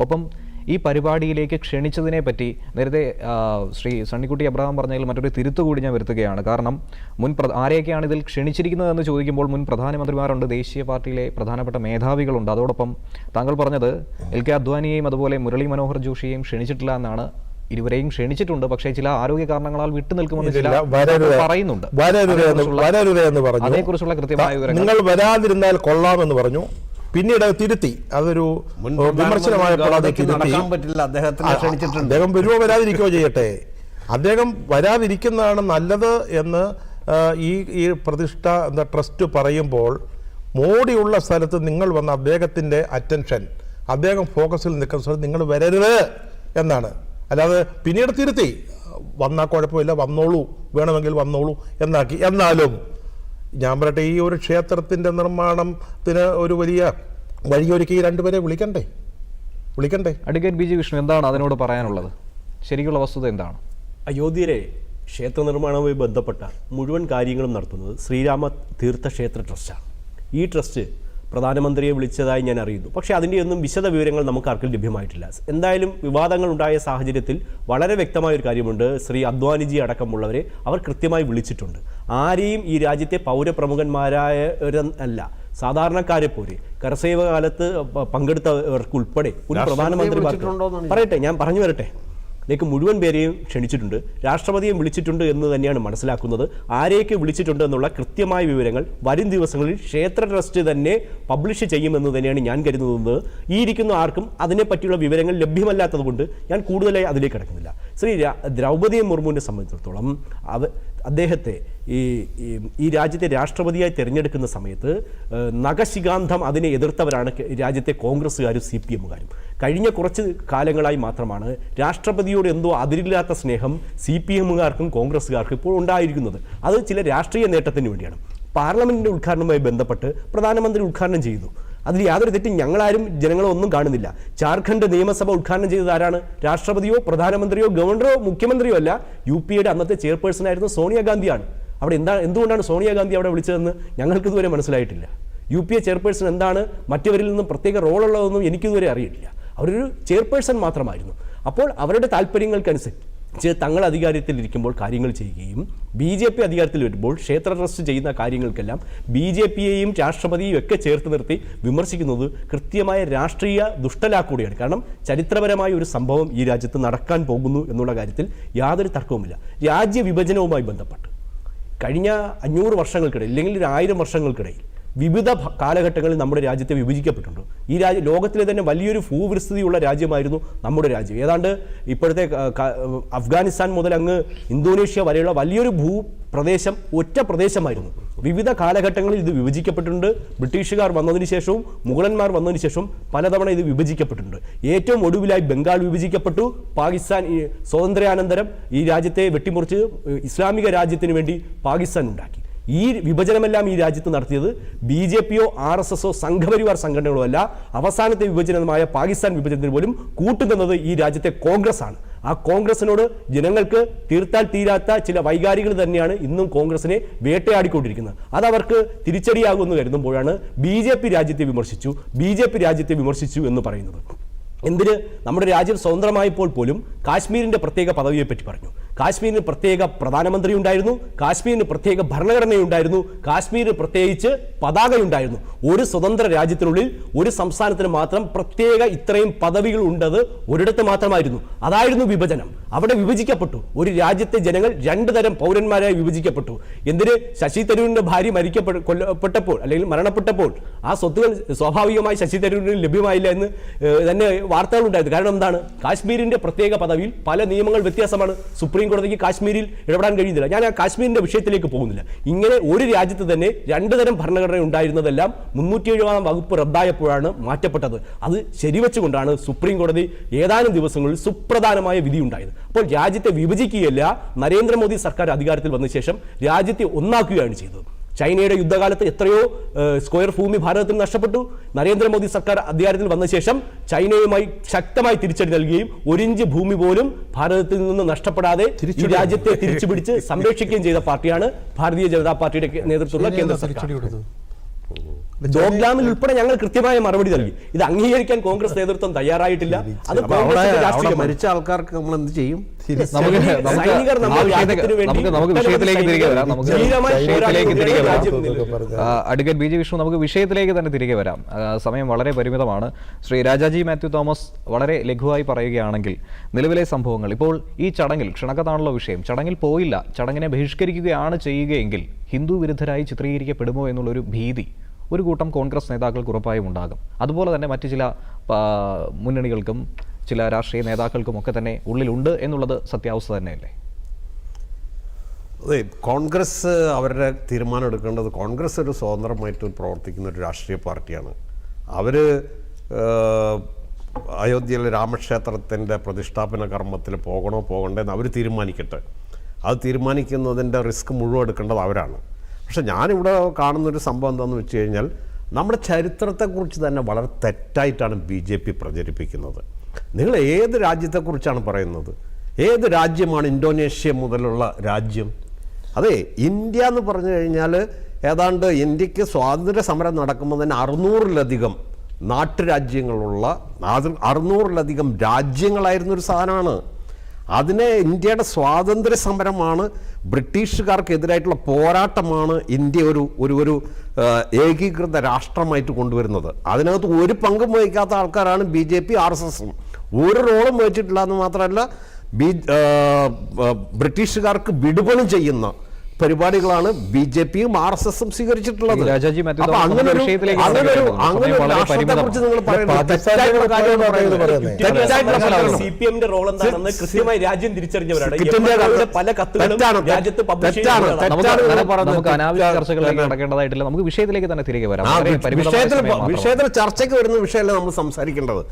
ഒപ്പം ഈ പരിപാടിയിലേക്ക് ക്ഷണിച്ചതിനെ പറ്റി നേരത്തെ ശ്രീ സണ്ണിക്കുട്ടി അബ്രഹാം പറഞ്ഞതിൽ മറ്റൊരു തിരുത്തുകൂടി ഞാൻ വരുത്തുകയാണ്. കാരണം ആരെയൊക്കെയാണ് ഇതിൽ ക്ഷണിച്ചിരിക്കുന്നതെന്ന് ചോദിക്കുമ്പോൾ മുൻ പ്രധാനമന്ത്രിമാരുണ്ട്, ദേശീയ പാർട്ടിയിലെ പ്രധാനപ്പെട്ട മേധാവികളുണ്ട്. അതോടൊപ്പം താങ്കൾ പറഞ്ഞത് LK അദ്വാനിയെയും അതുപോലെ മുരളി മനോഹർ ജോഷിയെയും ക്ഷണിച്ചിട്ടില്ല എന്നാണ്. ഇരുവരെയും ക്ഷണിച്ചിട്ടുണ്ട്, പക്ഷേ ചില ആരോഗ്യ കാരണങ്ങളാൽ വിട്ടുനിൽക്കുമെന്ന് പറയുന്നുണ്ട്. അതേക്കുറിച്ചുള്ള കൃത്യമായ വിവരങ്ങൾ നിങ്ങൾ വരാതിരുന്നാൽ കൊള്ളാമെന്ന് പറഞ്ഞു, പിന്നീട് തിരുത്തി. അതൊരു വിമർശനമായപ്പോൾ അത് തിരുത്തി. അദ്ദേഹം വരുമോ വരാതിരിക്കുകയോ ചെയ്യട്ടെ, അദ്ദേഹം വരാതിരിക്കുന്നതാണ് നല്ലത് എന്ന് ഈ പ്രതിഷ്ഠ ട്രസ്റ്റ് പറയുമ്പോൾ മോഡിയുള്ള സ്ഥലത്ത് നിങ്ങൾ വന്ന അദ്ദേഹത്തിൻ്റെ അറ്റൻഷൻ, അദ്ദേഹം ഫോക്കസിൽ നിൽക്കുന്ന സ്ഥലത്ത് നിങ്ങൾ വരരുത് എന്നാണ്. അല്ലാതെ പിന്നീട് തിരുത്തി, വന്നാൽ കുഴപ്പമില്ല, വന്നോളൂ, വേണമെങ്കിൽ വന്നോളൂ എന്നാക്കി. എന്നാലും ഞാൻ പറയട്ടെ, ഈ ഒരു ക്ഷേത്രത്തിൻ്റെ നിർമ്മാണത്തിന് ഒരു വലിയ വഴിയൊരുക്കി ഈ രണ്ടുപേരെ വിളിക്കണ്ടേ? അഡ്വക്കേറ്റ് ബി ജി വിഷ്ണു, എന്താണ് അതിനോട് പറയാനുള്ളത്? ശരിക്കുള്ള വസ്തുത എന്താണ്? അയോധ്യയിലെ ക്ഷേത്ര നിർമ്മാണവുമായി ബന്ധപ്പെട്ട മുഴുവൻ കാര്യങ്ങളും നടത്തുന്നത് ശ്രീരാമ തീർത്ഥക്ഷേത്ര ട്രസ്റ്റാണ്. ഈ ട്രസ്റ്റ് പ്രധാനമന്ത്രിയെ വിളിച്ചതായി ഞാൻ അറിയുന്നു. പക്ഷേ അതിൻ്റെയൊന്നും വിശദ വിവരങ്ങൾ നമുക്ക് ആർക്കും ലഭ്യമായിട്ടില്ല. എന്തായാലും വിവാദങ്ങൾ ഉണ്ടായ സാഹചര്യത്തിൽ വളരെ വ്യക്തമായൊരു കാര്യമുണ്ട്. ശ്രീ അദ്വാനിജി അടക്കമുള്ളവരെ അവർ കൃത്യമായി വിളിച്ചിട്ടുണ്ട്. ആരെയും ഈ രാജ്യത്തെ പൗരപ്രമുഖന്മാരായവരല്ല, സാധാരണക്കാരെ പോലെ കരസേവക കാലത്ത് പങ്കെടുത്തവർക്കുൾപ്പെടെ ഒരു പ്രധാനമന്ത്രി പറയട്ടെ, ഞാൻ പറഞ്ഞു വരട്ടെ, ഇതിലേക്ക് മുഴുവൻ പേരെയും ക്ഷണിച്ചിട്ടുണ്ട്, രാഷ്ട്രപതിയെ വിളിച്ചിട്ടുണ്ട് എന്ന് തന്നെയാണ് മനസ്സിലാക്കുന്നത്. ആരെയൊക്കെ വിളിച്ചിട്ടുണ്ട് എന്നുള്ള കൃത്യമായ വിവരങ്ങൾ വരും ദിവസങ്ങളിൽ ക്ഷേത്ര ട്രസ്റ്റ് തന്നെ പബ്ലിഷ് ചെയ്യുമെന്ന് തന്നെയാണ് ഞാൻ കരുതുന്നത്. ഈ ഇരിക്കുന്ന ആർക്കും അതിനെപ്പറ്റിയുള്ള വിവരങ്ങൾ ലഭ്യമല്ലാത്തത് കൊണ്ട് ഞാൻ കൂടുതലായി അതിലേക്ക് കിടക്കുന്നില്ല. ശ്രീ ദ്രൗപദി മുർമുവിനെ സംബന്ധിച്ചിടത്തോളം അദ്ദേഹത്തെ ഈ രാജ്യത്തെ രാഷ്ട്രപതിയായി തിരഞ്ഞെടുക്കുന്ന സമയത്ത് നഖശികാന്തം അതിനെ എതിർത്തവരാണ് രാജ്യത്തെ കോൺഗ്രസ്സുകാരും CPM-കാരും. കഴിഞ്ഞ കുറച്ച് കാലങ്ങളായി മാത്രമാണ് രാഷ്ട്രപതിയോട് എന്തോ അതിരില്ലാത്ത സ്നേഹം CPM-കാർക്കും കോൺഗ്രസ്സുകാർക്കും ഇപ്പോൾ ഉണ്ടായിരിക്കുന്നത്. അത് ചില രാഷ്ട്രീയ നേട്ടത്തിന് വേണ്ടിയാണ്. പാർലമെന്റിന്റെ ഉദ്ഘാടനവുമായി ബന്ധപ്പെട്ട് പ്രധാനമന്ത്രി ഉദ്ഘാടനം ചെയ്തു. അതിൽ യാതൊരു തെറ്റും ഞങ്ങളാരും ജനങ്ങളോ ഒന്നും കാണുന്നില്ല. ജാർഖണ്ഡ് നിയമസഭ ഉദ്ഘാടനം ചെയ്തത് ആരാണ്? രാഷ്ട്രപതിയോ പ്രധാനമന്ത്രിയോ ഗവർണറോ മുഖ്യമന്ത്രിയോ അല്ല, UPA-യുടെ അന്നത്തെ ചെയർപേഴ്സൺ ആയിരുന്നു സോണിയാഗാന്ധിയാണ്. അവിടെ എന്തുകൊണ്ടാണ് സോണിയാഗാന്ധി അവിടെ വിളിച്ചതെന്ന് ഞങ്ങൾക്ക് ഇതുവരെ മനസ്സിലായിട്ടില്ല. UPA ചെയർപേഴ്സൺ എന്താണ് മറ്റവരിൽ നിന്നും പ്രത്യേക റോളുള്ളതെന്നും എനിക്കിതുവരെ അറിയിട്ടില്ല. അവരൊരു ചെയർപേഴ്സൺ മാത്രമായിരുന്നു. അപ്പോൾ അവരുടെ താല്പര്യങ്ങൾക്കനുസരിച്ച് തങ്ങൾ അധികാരത്തിലിരിക്കുമ്പോൾ കാര്യങ്ങൾ ചെയ്യുകയും BJP അധികാരത്തിൽ വരുമ്പോൾ ക്ഷേത്ര ട്രസ്റ്റ് ചെയ്യുന്ന കാര്യങ്ങൾക്കെല്ലാം BJP-യെയും രാഷ്ട്രപതിയെയും ഒക്കെ ചേർത്ത് നിർത്തി വിമർശിക്കുന്നത് കൃത്യമായ രാഷ്ട്രീയ ദുഷ്ടലാക്കൂടിയാണ്. കാരണം ചരിത്രപരമായ ഒരു സംഭവം ഈ രാജ്യത്ത് നടക്കാൻ പോകുന്നു എന്നുള്ള കാര്യത്തിൽ യാതൊരു തർക്കവുമില്ല. രാജ്യവിഭജനവുമായി ബന്ധപ്പെട്ട് കഴിഞ്ഞ 500 വർഷങ്ങൾക്കിടയിൽ അല്ലെങ്കിൽ 1000 വർഷങ്ങൾക്കിടയിൽ വിവിധ കാലഘട്ടങ്ങളിൽ നമ്മുടെ രാജ്യത്തെ വിഭജിക്കപ്പെട്ടിട്ടുണ്ട്. ഈ ലോകത്തിലെ തന്നെ വലിയൊരു ഭൂവിസ്തൃതിയുള്ള രാജ്യമായിരുന്നു നമ്മുടെ രാജ്യം. ഏതാണ്ട് ഇപ്പോഴത്തെ അഫ്ഗാനിസ്ഥാൻ മുതൽ അങ്ങ് ഇന്തോനേഷ്യ വരെയുള്ള വലിയൊരു ഭൂപ്രദേശം ഒറ്റ പ്രദേശമായിരുന്നു. വിവിധ കാലഘട്ടങ്ങളിൽ ഇത് വിഭജിക്കപ്പെട്ടിട്ടുണ്ട്. ബ്രിട്ടീഷുകാർ വന്നതിന് ശേഷവും മുഗളന്മാർ വന്നതിന് ശേഷവും പലതവണ ഇത് വിഭജിക്കപ്പെട്ടിട്ടുണ്ട്. ഏറ്റവും ഒടുവിലായി ബംഗാൾ വിഭജിക്കപ്പെട്ടു. പാകിസ്ഥാൻ സ്വാതന്ത്ര്യാനന്തരം ഈ രാജ്യത്തെ വെട്ടിമുറിച്ച് ഇസ്ലാമിക രാജ്യത്തിന് വേണ്ടി പാകിസ്ഥാൻ ഉണ്ടാക്കി. ഈ വിഭജനമെല്ലാം ഈ രാജ്യത്ത് നടത്തിയത് BJP-യോ RSS-ഓ സംഘപരിവാർ സംഘടനകളോ അല്ല. അവസാനത്തെ വിഭജനമായ പാകിസ്ഥാൻ വിഭജനത്തിന് പോലും കൂട്ടുനിന്നത് ഈ രാജ്യത്തെ കോൺഗ്രസ് ആണ്. ആ കോൺഗ്രസിനോട് ജനങ്ങൾക്ക് തീർത്താൽ തീരാത്ത ചില വൈകാരികൾ തന്നെയാണ് ഇന്നും കോൺഗ്രസിനെ വേട്ടയാടിക്കൊണ്ടിരിക്കുന്നത്. അതവർക്ക് തിരിച്ചടിയാകുമെന്ന് കരുതുമ്പോഴാണ് BJP രാജ്യത്തെ വിമർശിച്ചു എന്ന് പറയുന്നത്. എന്തിന്? നമ്മുടെ രാജ്യം സ്വതന്ത്രമായപ്പോൾ പോലും കാശ്മീരിൻ്റെ പ്രത്യേക പദവിയെപ്പറ്റി പറഞ്ഞു. കാശ്മീരിന് പ്രത്യേക പ്രധാനമന്ത്രി ഉണ്ടായിരുന്നു, കാശ്മീരിന് പ്രത്യേക ഭരണഘടനയുണ്ടായിരുന്നു, കാശ്മീരിന് പ്രത്യേകിച്ച് പതാകയുണ്ടായിരുന്നു. ഒരു സ്വതന്ത്ര രാജ്യത്തിനുള്ളിൽ ഒരു സംസ്ഥാനത്തിന് മാത്രം പ്രത്യേക ഇത്രയും പദവികൾ ഉണ്ടത് ഒരിടത്ത് മാത്രമായിരുന്നു. അതായിരുന്നു വിഭജനം. അവിടെ വിഭജിക്കപ്പെട്ടു. ഒരു രാജ്യത്തെ ജനങ്ങൾ 2 തരം പൗരന്മാരായി വിഭജിക്കപ്പെട്ടു. എന്തിന്? ശശി തരൂരിന്റെ ഭാര്യ കൊല്ലപ്പെട്ടപ്പോൾ അല്ലെങ്കിൽ മരണപ്പെട്ടപ്പോൾ ആ സ്വത്തുകൾ സ്വാഭാവികമായി ശശി തരൂരിന് ലഭ്യമായില്ല എന്ന് തന്നെ വാർത്തകൾ ഉണ്ടായിരുന്നു. കാരണം എന്താണ്? കാശ്മീരിന്റെ പ്രത്യേക പദവിയിൽ പല നിയമങ്ങൾ വ്യത്യാസമാണ്. സുപ്രീം കോടതിക്ക് കാശ്മീരിൽ ഇടപെടാൻ കഴിയുന്നില്ല. ഞാൻ ആ കാശ്മീരിന്റെ വിഷയത്തിലേക്ക് പോകുന്നില്ല. ഇങ്ങനെ ഒരു രാജ്യത്ത് തന്നെ 2 തരം ഭരണഘടന ഉണ്ടായിരുന്നതെല്ലാം 307-ാം വകുപ്പ് റദ്ദായപ്പോഴാണ് മാറ്റപ്പെട്ടത്. അത് ശരിവെച്ചുകൊണ്ടാണ് സുപ്രീം കോടതി ഏതാനും ദിവസങ്ങളിൽ സുപ്രധാനമായ വിധി ഉണ്ടായത്. അപ്പോൾ രാജ്യത്തെ വിഭജിക്കുകയല്ല, നരേന്ദ്രമോദി സർക്കാർ അധികാരത്തിൽ വന്ന ശേഷം രാജ്യത്തെ ഒന്നാക്കുകയാണ് ചെയ്തത്. ചൈനയുടെ യുദ്ധകാലത്ത് എത്രയോ സ്ക്വയർ ഭൂമി ഭാരതത്തിന് നഷ്ടപ്പെട്ടു. നരേന്ദ്രമോദി സർക്കാർ അധികാരത്തിൽ വന്ന ശേഷം ചൈനയുമായി ശക്തമായി തിരിച്ചടി നൽകുകയും 1 ഇഞ്ച് ഭൂമി പോലും ഭാരതത്തിൽ നിന്ന് നഷ്ടപ്പെടാതെ ഈ രാജ്യത്തെ തിരിച്ചുപിടിച്ച് സംരക്ഷിക്കുകയും ചെയ്ത പാർട്ടിയാണ് ഭാരതീയ ജനതാ പാർട്ടിയുടെ നേതൃത്വത്തിലുള്ള കേന്ദ്ര സർക്കാർ. ഡോഗ്ലാമിൽ ഉൾപ്പെടെ ഞങ്ങൾ കൃത്യമായ മറുപടി നൽകി. ഇത് അംഗീകരിക്കാൻ കോൺഗ്രസ് നേതൃത്വം തയ്യാറായിട്ടില്ല. അത് മരിച്ച ആൾക്കാർക്ക് നമ്മൾ എന്ത് ചെയ്യും? നമുക്ക് വിഷയത്തിലേക്ക് തിരികെ വരാം. അഡ്വക്കേറ്റ് BJ വിഷ്ണു, നമുക്ക് വിഷയത്തിലേക്ക് തന്നെ തിരികെ വരാം. സമയം വളരെ പരിമിതമാണ്. ശ്രീ രാജാജി മാത്യു തോമസ് വളരെ ലഘുവായി പറയുകയാണെങ്കിൽ നിലവിലെ സംഭവങ്ങൾ ഇപ്പോൾ ഈ ചടങ്ങിൽ ക്ഷണക്കത്താണല്ലോ വിഷയം, ചടങ്ങിൽ പോയില്ല, ചടങ്ങിനെ ബഹിഷ്കരിക്കുകയാണ് ചെയ്യുകയെങ്കിൽ ഹിന്ദു വിരുദ്ധരായി ചിത്രീകരിക്കപ്പെടുമോ എന്നുള്ളൊരു ഭീതി ഒരു കൂട്ടം കോൺഗ്രസ് നേതാക്കൾക്ക് ഉറപ്പായും ഉണ്ടാകും. അതുപോലെ തന്നെ മറ്റു ചില മുന്നണികൾക്കും ചില രാഷ്ട്രീയ നേതാക്കൾക്കും ഒക്കെ തന്നെ ഉള്ളിലുണ്ട് എന്നുള്ളത് സത്യാവസ്ഥ തന്നെയല്ലേ? അതെ, കോൺഗ്രസ് അവരുടെ തീരുമാനം എടുക്കേണ്ടത്. കോൺഗ്രസ് ഒരു സ്വതന്ത്രമായിട്ട് പ്രവർത്തിക്കുന്ന ഒരു രാഷ്ട്രീയ പാർട്ടിയാണ്. അവർ അയോധ്യയിലെ രാമക്ഷേത്രത്തിൻ്റെ പ്രതിഷ്ഠാപന കർമ്മത്തിൽ പോകണോ പോകണ്ടെന്ന് അവർ തീരുമാനിക്കട്ടെ. അത് തീരുമാനിക്കുന്നതിൻ്റെ റിസ്ക് മുഴുവൻ എടുക്കേണ്ടത് അവരാണ്. പക്ഷെ ഞാനിവിടെ കാണുന്നൊരു സംഭവം എന്താണെന്ന് വെച്ച് കഴിഞ്ഞാൽ നമ്മുടെ ചരിത്രത്തെക്കുറിച്ച് തന്നെ വളരെ തെറ്റായിട്ടാണ് BJP പ്രചരിപ്പിക്കുന്നത്. നിങ്ങൾ ഏത് രാജ്യത്തെക്കുറിച്ചാണ് പറയുന്നത്? ഏത് രാജ്യമാണ് ഇന്തോനേഷ്യ മുതലുള്ള രാജ്യം? അതെ, ഇന്ത്യ എന്ന് പറഞ്ഞു കഴിഞ്ഞാൽ ഏതാണ്ട് ഇന്ത്യക്ക് സ്വാതന്ത്ര്യ സമരം നടക്കുമ്പോൾ തന്നെ 600-ലധികം നാട്ടുരാജ്യങ്ങളുള്ള 600-ലധികം രാജ്യങ്ങളായിരുന്നൊരു സാധനമാണ്. അതിനെ ഇന്ത്യയുടെ സ്വാതന്ത്ര്യ സമരമാണ്, ബ്രിട്ടീഷുകാർക്കെതിരായിട്ടുള്ള പോരാട്ടമാണ് ഇന്ത്യ ഒരു ഏകീകൃത രാഷ്ട്രമായിട്ട് കൊണ്ടുവരുന്നത്. അതിനകത്ത് ഒരു പങ്കും വഹിക്കാത്ത ആൾക്കാരാണ് BJP, RSS. ഒരു റോളും വഹിച്ചിട്ടില്ല എന്ന് മാത്രമല്ല ബ്രിട്ടീഷുകാർക്ക് വിടുപണി ചെയ്യുന്ന പരിപാടികളാണ് BJPയും RSSും സ്വീകരിച്ചിട്ടുള്ളത്. അപ്പൊ അങ്ങനെ ഒരു രാഷ്ട്രത്തെക്കുറിച്ച് നിങ്ങൾ CPMന്റെ റോൾ എന്താണെന്ന് കൃത്യമായി രാജ്യം തിരിച്ചറിഞ്ഞവരാണ്. പല കത്തുകളും രാജ്യത്ത് നമുക്ക് അനാവശ്യ ചർച്ചകളിലേക്ക് നടക്കേണ്ടതായിട്ടില്ല. നമുക്ക് വിഷയത്തിലേക്ക് തന്നെ തിരികെ വരാം. വിഷയത്തിൽ ചർച്ചയ്ക്ക് വരുന്ന വിഷയമല്ല നമ്മൾ സംസാരിക്കേണ്ടത്.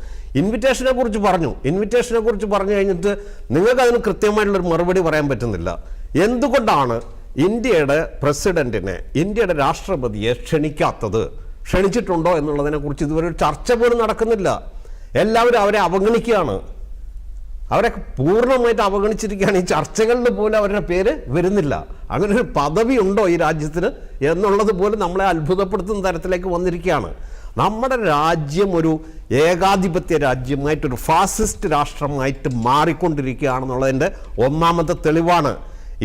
ഇൻവിറ്റേഷനെ കുറിച്ച് പറഞ്ഞു കഴിഞ്ഞിട്ട് നിങ്ങൾക്ക് അതിന് കൃത്യമായിട്ടുള്ളൊരു മറുപടി പറയാൻ പറ്റുന്നില്ല. എന്തുകൊണ്ടാണ് ഇന്ത്യയുടെ പ്രസിഡന്റിനെ, ഇന്ത്യയുടെ രാഷ്ട്രപതിയെ ക്ഷണിക്കാത്തത്? ക്ഷണിച്ചിട്ടുണ്ടോ എന്നുള്ളതിനെ കുറിച്ച് ഇതുവരെ ഒരു ചർച്ച പോലും നടക്കുന്നില്ല. എല്ലാവരും അവരെ അവഗണിക്കുകയാണ്. അവരെ പൂർണ്ണമായിട്ട് അവഗണിച്ചിരിക്കുകയാണ്. ഈ ചർച്ചകളിൽ പോലും അവരുടെ പേര് വരുന്നില്ല. അങ്ങനെ ഒരു പദവി ഉണ്ടോ ഈ രാജ്യത്തിന് എന്നുള്ളത് പോലും നമ്മളെ അത്ഭുതപ്പെടുത്തുന്ന തരത്തിലേക്ക് വന്നിരിക്കുകയാണ്. നമ്മുടെ രാജ്യം ഒരു ഏകാധിപത്യ രാജ്യമായിട്ടൊരു ഫാസിസ്റ്റ് രാഷ്ട്രമായിട്ട് മാറിക്കൊണ്ടിരിക്കുകയാണെന്നുള്ളതിൻ്റെ ഒന്നാമത്തെ തെളിവാണ്.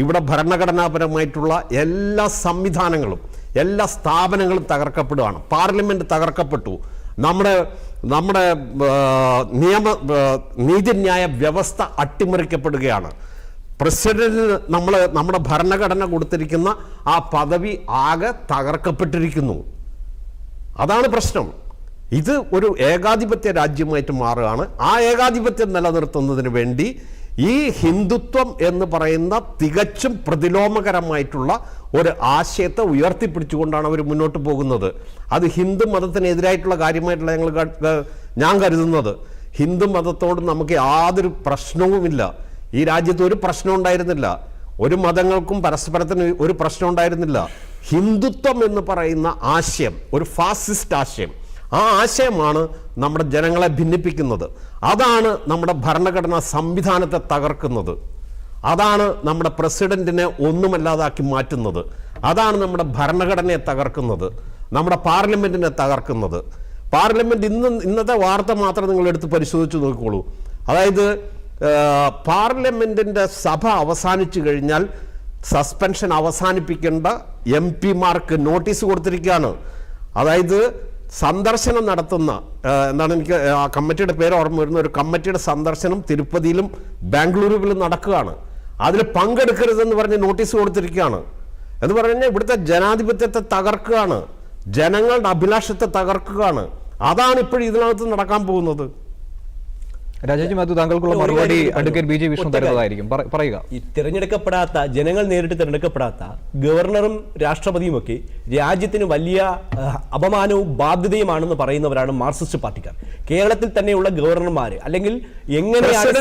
ഇവിടെ ഭരണഘടനാപരമായിട്ടുള്ള എല്ലാ സംവിധാനങ്ങളും, എല്ലാ സ്ഥാപനങ്ങളും തകർക്കപ്പെടുകയാണ്. പാർലമെൻറ്റ് തകർക്കപ്പെട്ടു. നമ്മുടെ നീതിന്യായ വ്യവസ്ഥ അട്ടിമറിക്കപ്പെടുകയാണ്. പ്രസിഡന്റിന് നമ്മുടെ ഭരണഘടന കൊടുത്തിരിക്കുന്ന ആ പദവി ആകെ തകർക്കപ്പെട്ടിരിക്കുന്നു. അതാണ് പ്രശ്നം. ഇത് ഒരു ഏകാധിപത്യ രാജ്യമായിട്ട് മാറുകയാണ്. ആ ഏകാധിപത്യം നിലനിർത്തുന്നതിന് വേണ്ടി ഈ ഹിന്ദുത്വം എന്ന് പറയുന്ന തികച്ചും പ്രതിലോമകരമായിട്ടുള്ള ഒരു ആശയത്തെ ഉയർത്തിപ്പിടിച്ചുകൊണ്ടാണ് അവർ മുന്നോട്ട് പോകുന്നത്. അത് ഹിന്ദു മതത്തിനെതിരായിട്ടുള്ള കാര്യമായിട്ടുള്ള ഞാൻ കരുതുന്നത്. ഹിന്ദു മതത്തോട് നമുക്ക് യാതൊരു പ്രശ്നവുമില്ല. ഈ രാജ്യത്ത് ഒരു പ്രശ്നം ഉണ്ടായിരുന്നില്ല. ഒരു മതങ്ങൾക്കും പരസ്പരത്തിന് ഒരു പ്രശ്നം ഉണ്ടായിരുന്നില്ല. ഹിന്ദുത്വം എന്ന് പറയുന്ന ആശയം ഒരു ഫാസിസ്റ്റ് ആശയം. ആ ആശയമാണ് നമ്മുടെ ജനങ്ങളെ ഭിന്നിപ്പിക്കുന്നത്. അതാണ് നമ്മുടെ ഭരണഘടനാ സംവിധാനത്തെ തകർക്കുന്നത്. അതാണ് നമ്മുടെ പ്രസിഡന്റിനെ ഒന്നുമല്ലാതാക്കി മാറ്റുന്നത്. അതാണ് നമ്മുടെ ഭരണഘടനയെ തകർക്കുന്നത്, നമ്മുടെ പാർലമെന്റിനെ തകർക്കുന്നത്. പാർലമെന്റ് ഇന്നത്തെ വാർത്ത മാത്രം നിങ്ങൾ എടുത്ത് പരിശോധിച്ച് നോക്കിക്കോളൂ. അതായത് പാർലമെന്റിന്റെ സഭ അവസാനിച്ചു കഴിഞ്ഞാൽ സസ്പെൻഷൻ അവസാനിപ്പിക്കേണ്ട MP-മാർക്ക് നോട്ടീസ് കൊടുത്തിരിക്കുകയാണ്. അതായത് സന്ദർശനം നടത്തുന്ന എന്താണ്, എനിക്ക് ആ കമ്മിറ്റിയുടെ പേര് ഓർമ്മ വരുന്ന ഒരു കമ്മിറ്റിയുടെ സന്ദർശനം തിരുപ്പതിയിലും ബാംഗ്ലൂരുവിലും നടക്കുകയാണ്. അതിൽ പങ്കെടുക്കരുതെന്ന് പറഞ്ഞ് നോട്ടീസ് കൊടുത്തിരിക്കുകയാണ്. എന്ന് പറഞ്ഞാൽ ഇവിടുത്തെ ജനാധിപത്യത്തെ തകർക്കുകയാണ്, ജനങ്ങളുടെ അഭിലാഷത്തെ തകർക്കുകയാണ്. അതാണ് ഇപ്പോഴും ഇതിനകത്ത് നടക്കാൻ പോകുന്നത്. രാജാജി മാത്യു, താങ്കൾക്കുള്ള മറുപടി അഡ്വക്കേറ്റ് BJ വിഷ്ണു തരുന്നതായിരിക്കും. പറയുക. ഈ തിരഞ്ഞെടുക്കപ്പെടാത്ത, ജനങ്ങൾ നേരിട്ട് തിരഞ്ഞെടുക്കപ്പെടാത്ത ഗവർണറും രാഷ്ട്രപതിയും ഒക്കെ രാജ്യത്തിന് വലിയ അപമാനവും ബാധ്യതയുമാണെന്ന് പറയുന്നവരാണ് മാർക്സിസ്റ്റ് പാർട്ടിക്കാർ. കേരളത്തിൽ തന്നെയുള്ള ഗവർണർമാര് അല്ലെങ്കിൽ എങ്ങനെയാണ്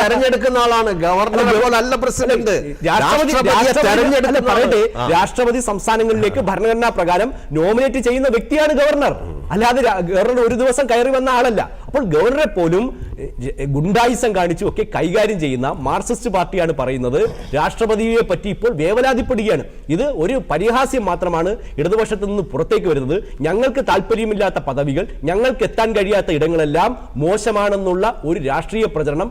തെരഞ്ഞെടുക്കുന്ന ആളാണ് ഗവർണർ, പ്രസിഡന്റ്. രാഷ്ട്രപതി സംസ്ഥാനങ്ങളിലേക്ക് ഭരണഘടനാ പ്രകാരം നോമിനേറ്റ് ചെയ്യുന്ന വ്യക്തിയാണ് ഗവർണർ, അല്ലാതെ ഗവർണർ ഒരു ദിവസം കയറി വന്ന ആളല്ല. അപ്പോൾ ഗവർണറെ പോലും ഗുണ്ടായിസം കാണിച്ചും ഒക്കെ കൈകാര്യം ചെയ്യുന്ന മാർക്സിസ്റ്റ് പാർട്ടിയാണ് പറയുന്നത് രാഷ്ട്രപതിയെ പറ്റി ഇപ്പോൾ വേവലാതിപ്പെടുകയാണ്. ഇത് ഒരു പരിഹാസ്യം മാത്രമാണ് ഇടതുപക്ഷത്തു നിന്ന് പുറത്തേക്ക് വരുന്നത്. ഞങ്ങൾക്ക് താല്പര്യമില്ലാത്ത പദവികൾ, ഞങ്ങൾക്ക് എത്താൻ കഴിയാത്ത ഇടങ്ങളെല്ലാം മോശമാണെന്നുള്ള ഒരു രാഷ്ട്രീയ പ്രചരണം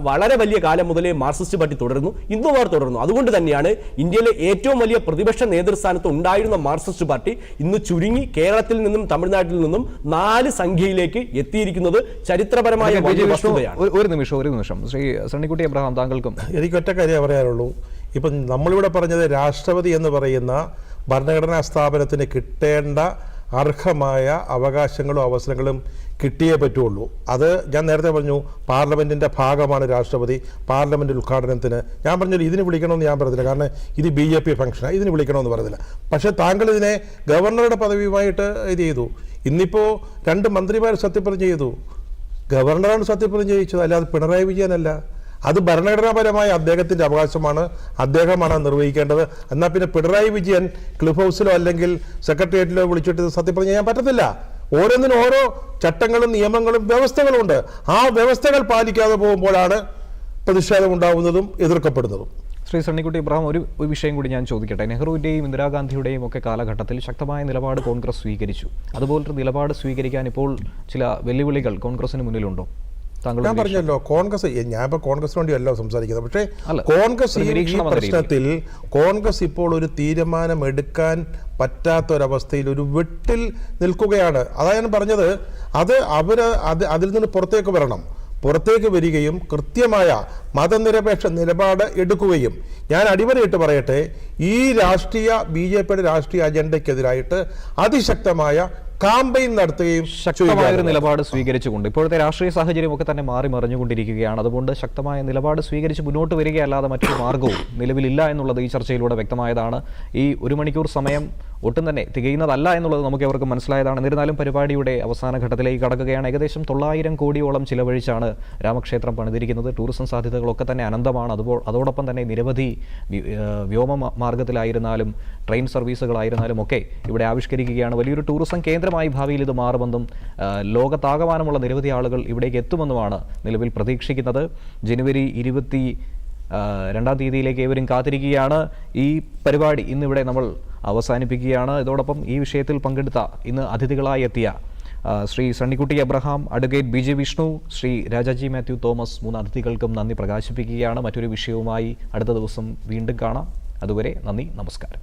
വളരെ വലിയ കാലം മുതലേ മാർക്സിസ്റ്റ് പാർട്ടി തുടരുന്നു, ഇന്നും അവർ തുടരുന്നു. അതുകൊണ്ട് തന്നെയാണ് ഇന്ത്യയിലെ ഏറ്റവും വലിയ പ്രതിപക്ഷ നേതൃസ്ഥാനത്ത് ഉണ്ടായിരുന്ന മാർക്സിസ്റ്റ് പാർട്ടി ഇന്ന് ചുരുങ്ങി കേരളത്തിൽ നിന്നും തമിഴ്നാട്ടിൽ നിന്നും 4 സംഖ്യയിലേക്ക് എത്തിയിരിക്കുന്നത്. ചരിത്രപരമായ ഒരു നിമിഷം ശ്രീ സണ്ണിക്കുട്ടി എബ്രഹാം, താങ്കൾക്കും. എനിക്ക് ഒറ്റ കാര്യം പറയാനുള്ളൂ. ഇപ്പം നമ്മളിവിടെ പറഞ്ഞത് രാഷ്ട്രപതി എന്ന് പറയുന്ന ഭരണഘടനാ സ്ഥാപനത്തിന് കിട്ടേണ്ട അർഹമായ അവകാശങ്ങളും അവസരങ്ങളും കിട്ടിയേ പറ്റുള്ളൂ. അത് ഞാൻ നേരത്തെ പറഞ്ഞു, പാർലമെൻറ്റിൻ്റെ ഭാഗമാണ് രാഷ്ട്രപതി. പാർലമെൻറ്റ് ഉദ്ഘാടനത്തിന് ഞാൻ പറഞ്ഞല്ലോ ഇതിന് വിളിക്കണമെന്ന് ഞാൻ പറഞ്ഞില്ല, കാരണം ഇത് BJP ഫംഗ്ഷനാണ്, ഇതിന് വിളിക്കണമെന്ന് പറഞ്ഞില്ല. പക്ഷേ താങ്കൾ ഇതിനെ ഗവർണറുടെ പദവിയുമായിട്ട് ഇത് ചെയ്തു. ഇന്നിപ്പോൾ 2 മന്ത്രിമാർ സത്യപ്രതിജ്ഞ ചെയ്തു. ഗവർണറാണ് സത്യപ്രതിജ്ഞ ചെയ്യിച്ചത്, അല്ലാതെ പിണറായി വിജയനല്ല. അത് ഭരണഘടനാപരമായ അദ്ദേഹത്തിൻ്റെ അവകാശമാണ്, അദ്ദേഹമാണ് അത് നിർവഹിക്കേണ്ടത്. എന്നാൽ പിന്നെ പിണറായി വിജയൻ ക്ലിഫ് ഹൗസിലോ അല്ലെങ്കിൽ സെക്രട്ടേറിയറ്റിലോ വിളിച്ചിട്ട് സത്യപ്രതിജ്ഞ ചെയ്യാൻ പറ്റത്തില്ല. ഓരോന്നിനും ഓരോ ചട്ടങ്ങളും നിയമങ്ങളും വ്യവസ്ഥകളും ഉണ്ട്. ആ വ്യവസ്ഥകൾ പാലിക്കാതെ പോകുമ്പോഴാണ് പ്രതിഷേധം ഉണ്ടാവുന്നതും എതിർക്കപ്പെടുന്നതും. ശ്രീ സണ്ണിക്കുട്ടി ഇബ്രാഹിം, ഒരു വിഷയം കൂടി ഞാൻ ചോദിക്കട്ടെ. നെഹ്റുവിൻ്റെയും ഇന്ദിരാഗാന്ധിയുടെയും ഒക്കെ കാലഘട്ടത്തിൽ ശക്തമായ നിലപാട് കോൺഗ്രസ് സ്വീകരിച്ചു. അതുപോലൊരു നിലപാട് സ്വീകരിക്കാൻ ഇപ്പോൾ ചില വെല്ലുവിളികൾ കോൺഗ്രസിന് മുന്നിലുണ്ടോ? താങ്കൾ ഞാൻ പറഞ്ഞല്ലോ, കോൺഗ്രസ്, ഞാനിപ്പോൾ കോൺഗ്രസിന് വേണ്ടിയല്ല സംസാരിക്കുന്നത്, പക്ഷേ അല്ല, കോൺഗ്രസ് ഒരു ഈ നിരീക്ഷണം എന്ന പ്രശ്നത്തിൽ കോൺഗ്രസ് ഇപ്പോൾ ഒരു തീരുമാനം എടുക്കാൻ പറ്റാത്തൊരവസ്ഥയിൽ ഒരു വെട്ടിൽ നിൽക്കുകയാണ്. അതാണ് ഞാൻ പറഞ്ഞത്. അതിൽ നിന്ന് പുറത്തേക്ക് വരണം. പുറത്തേക്ക് വരികയും കൃത്യമായ മതനിരപേക്ഷ നിലപാട് എടുക്കുകയും, ഞാൻ അടിവരയിട്ട് പറയട്ടെ, ഈ BJPയുടെ രാഷ്ട്രീയ അജണ്ടയ്ക്കെതിരായിട്ട് അതിശക്തമായ കാമ്പയിൻ നടത്തുകയും ശക്തമായ ഒരു നിലപാട് സ്വീകരിച്ചുകൊണ്ട് ഇപ്പോഴത്തെ രാഷ്ട്രീയ സാഹചര്യം ഒക്കെ തന്നെ മാറി മറിഞ്ഞുകൊണ്ടിരിക്കുകയാണ്. അതുകൊണ്ട് ശക്തമായ നിലപാട് സ്വീകരിച്ച് മുന്നോട്ട് വരികയല്ലാതെ മറ്റൊരു മാർഗവും നിലവിലില്ല എന്നുള്ളത് ഈ ചർച്ചയിലൂടെ വ്യക്തമായതാണ്. ഈ 1 മണിക്കൂർ സമയം ഒട്ടും തന്നെ തികയുന്നതല്ല എന്നുള്ളത് നമുക്ക് എവർക്കും മനസ്സിലായതാണ്. എന്നിരുന്നാലും പരിപാടിയുടെ അവസാന ഘട്ടത്തിലേക്ക് കടക്കുകയാണ്. ഏകദേശം 900 കോടിയോളം ചിലവഴിച്ചാണ് രാമക്ഷേത്രം പണിതിരിക്കുന്നത്. ടൂറിസം സാധ്യതകളൊക്കെ തന്നെ അനന്തമാണ്. അതോടൊപ്പം തന്നെ നിരവധി വ്യോമ മാർഗത്തിലായിരുന്നാലും ട്രെയിൻ സർവീസുകളായിരുന്നാലും ഒക്കെ ഇവിടെ ആവിഷ്കരിക്കുകയാണ്. വലിയൊരു ടൂറിസം കേന്ദ്രമായി ഭാവിയിൽ ഇത് മാറുമെന്നും ലോകത്താകമാനമുള്ള നിരവധി ആളുകൾ ഇവിടേക്ക് എത്തുമെന്നുമാണ് നിലവിൽ പ്രതീക്ഷിക്കുന്നത്. ജനുവരി 22-ാം തീയതിയിലേക്ക് ഏവരും കാത്തിരിക്കുകയാണ്. ഈ പരിപാടി ഇന്നിവിടെ നമ്മൾ അവസാനിപ്പിക്കുകയാണ്. ഇതോടൊപ്പം ഈ വിഷയത്തിൽ പങ്കെടുത്ത ഇന്ന് അതിഥികളായി എത്തിയ Shri Sunnykutty Abraham, advocate BJ Vishnu, Shri Rajaji Mathew Thomas, 3 അതിഥികൾക്കും നന്ദി പ്രകാശിപ്പിക്കുകയാണ്. മറ്റൊരു വിഷയവുമായി അടുത്ത ദിവസം വീണ്ടും കാണാം. അതുവരെ നന്ദി, നമസ്കാരം.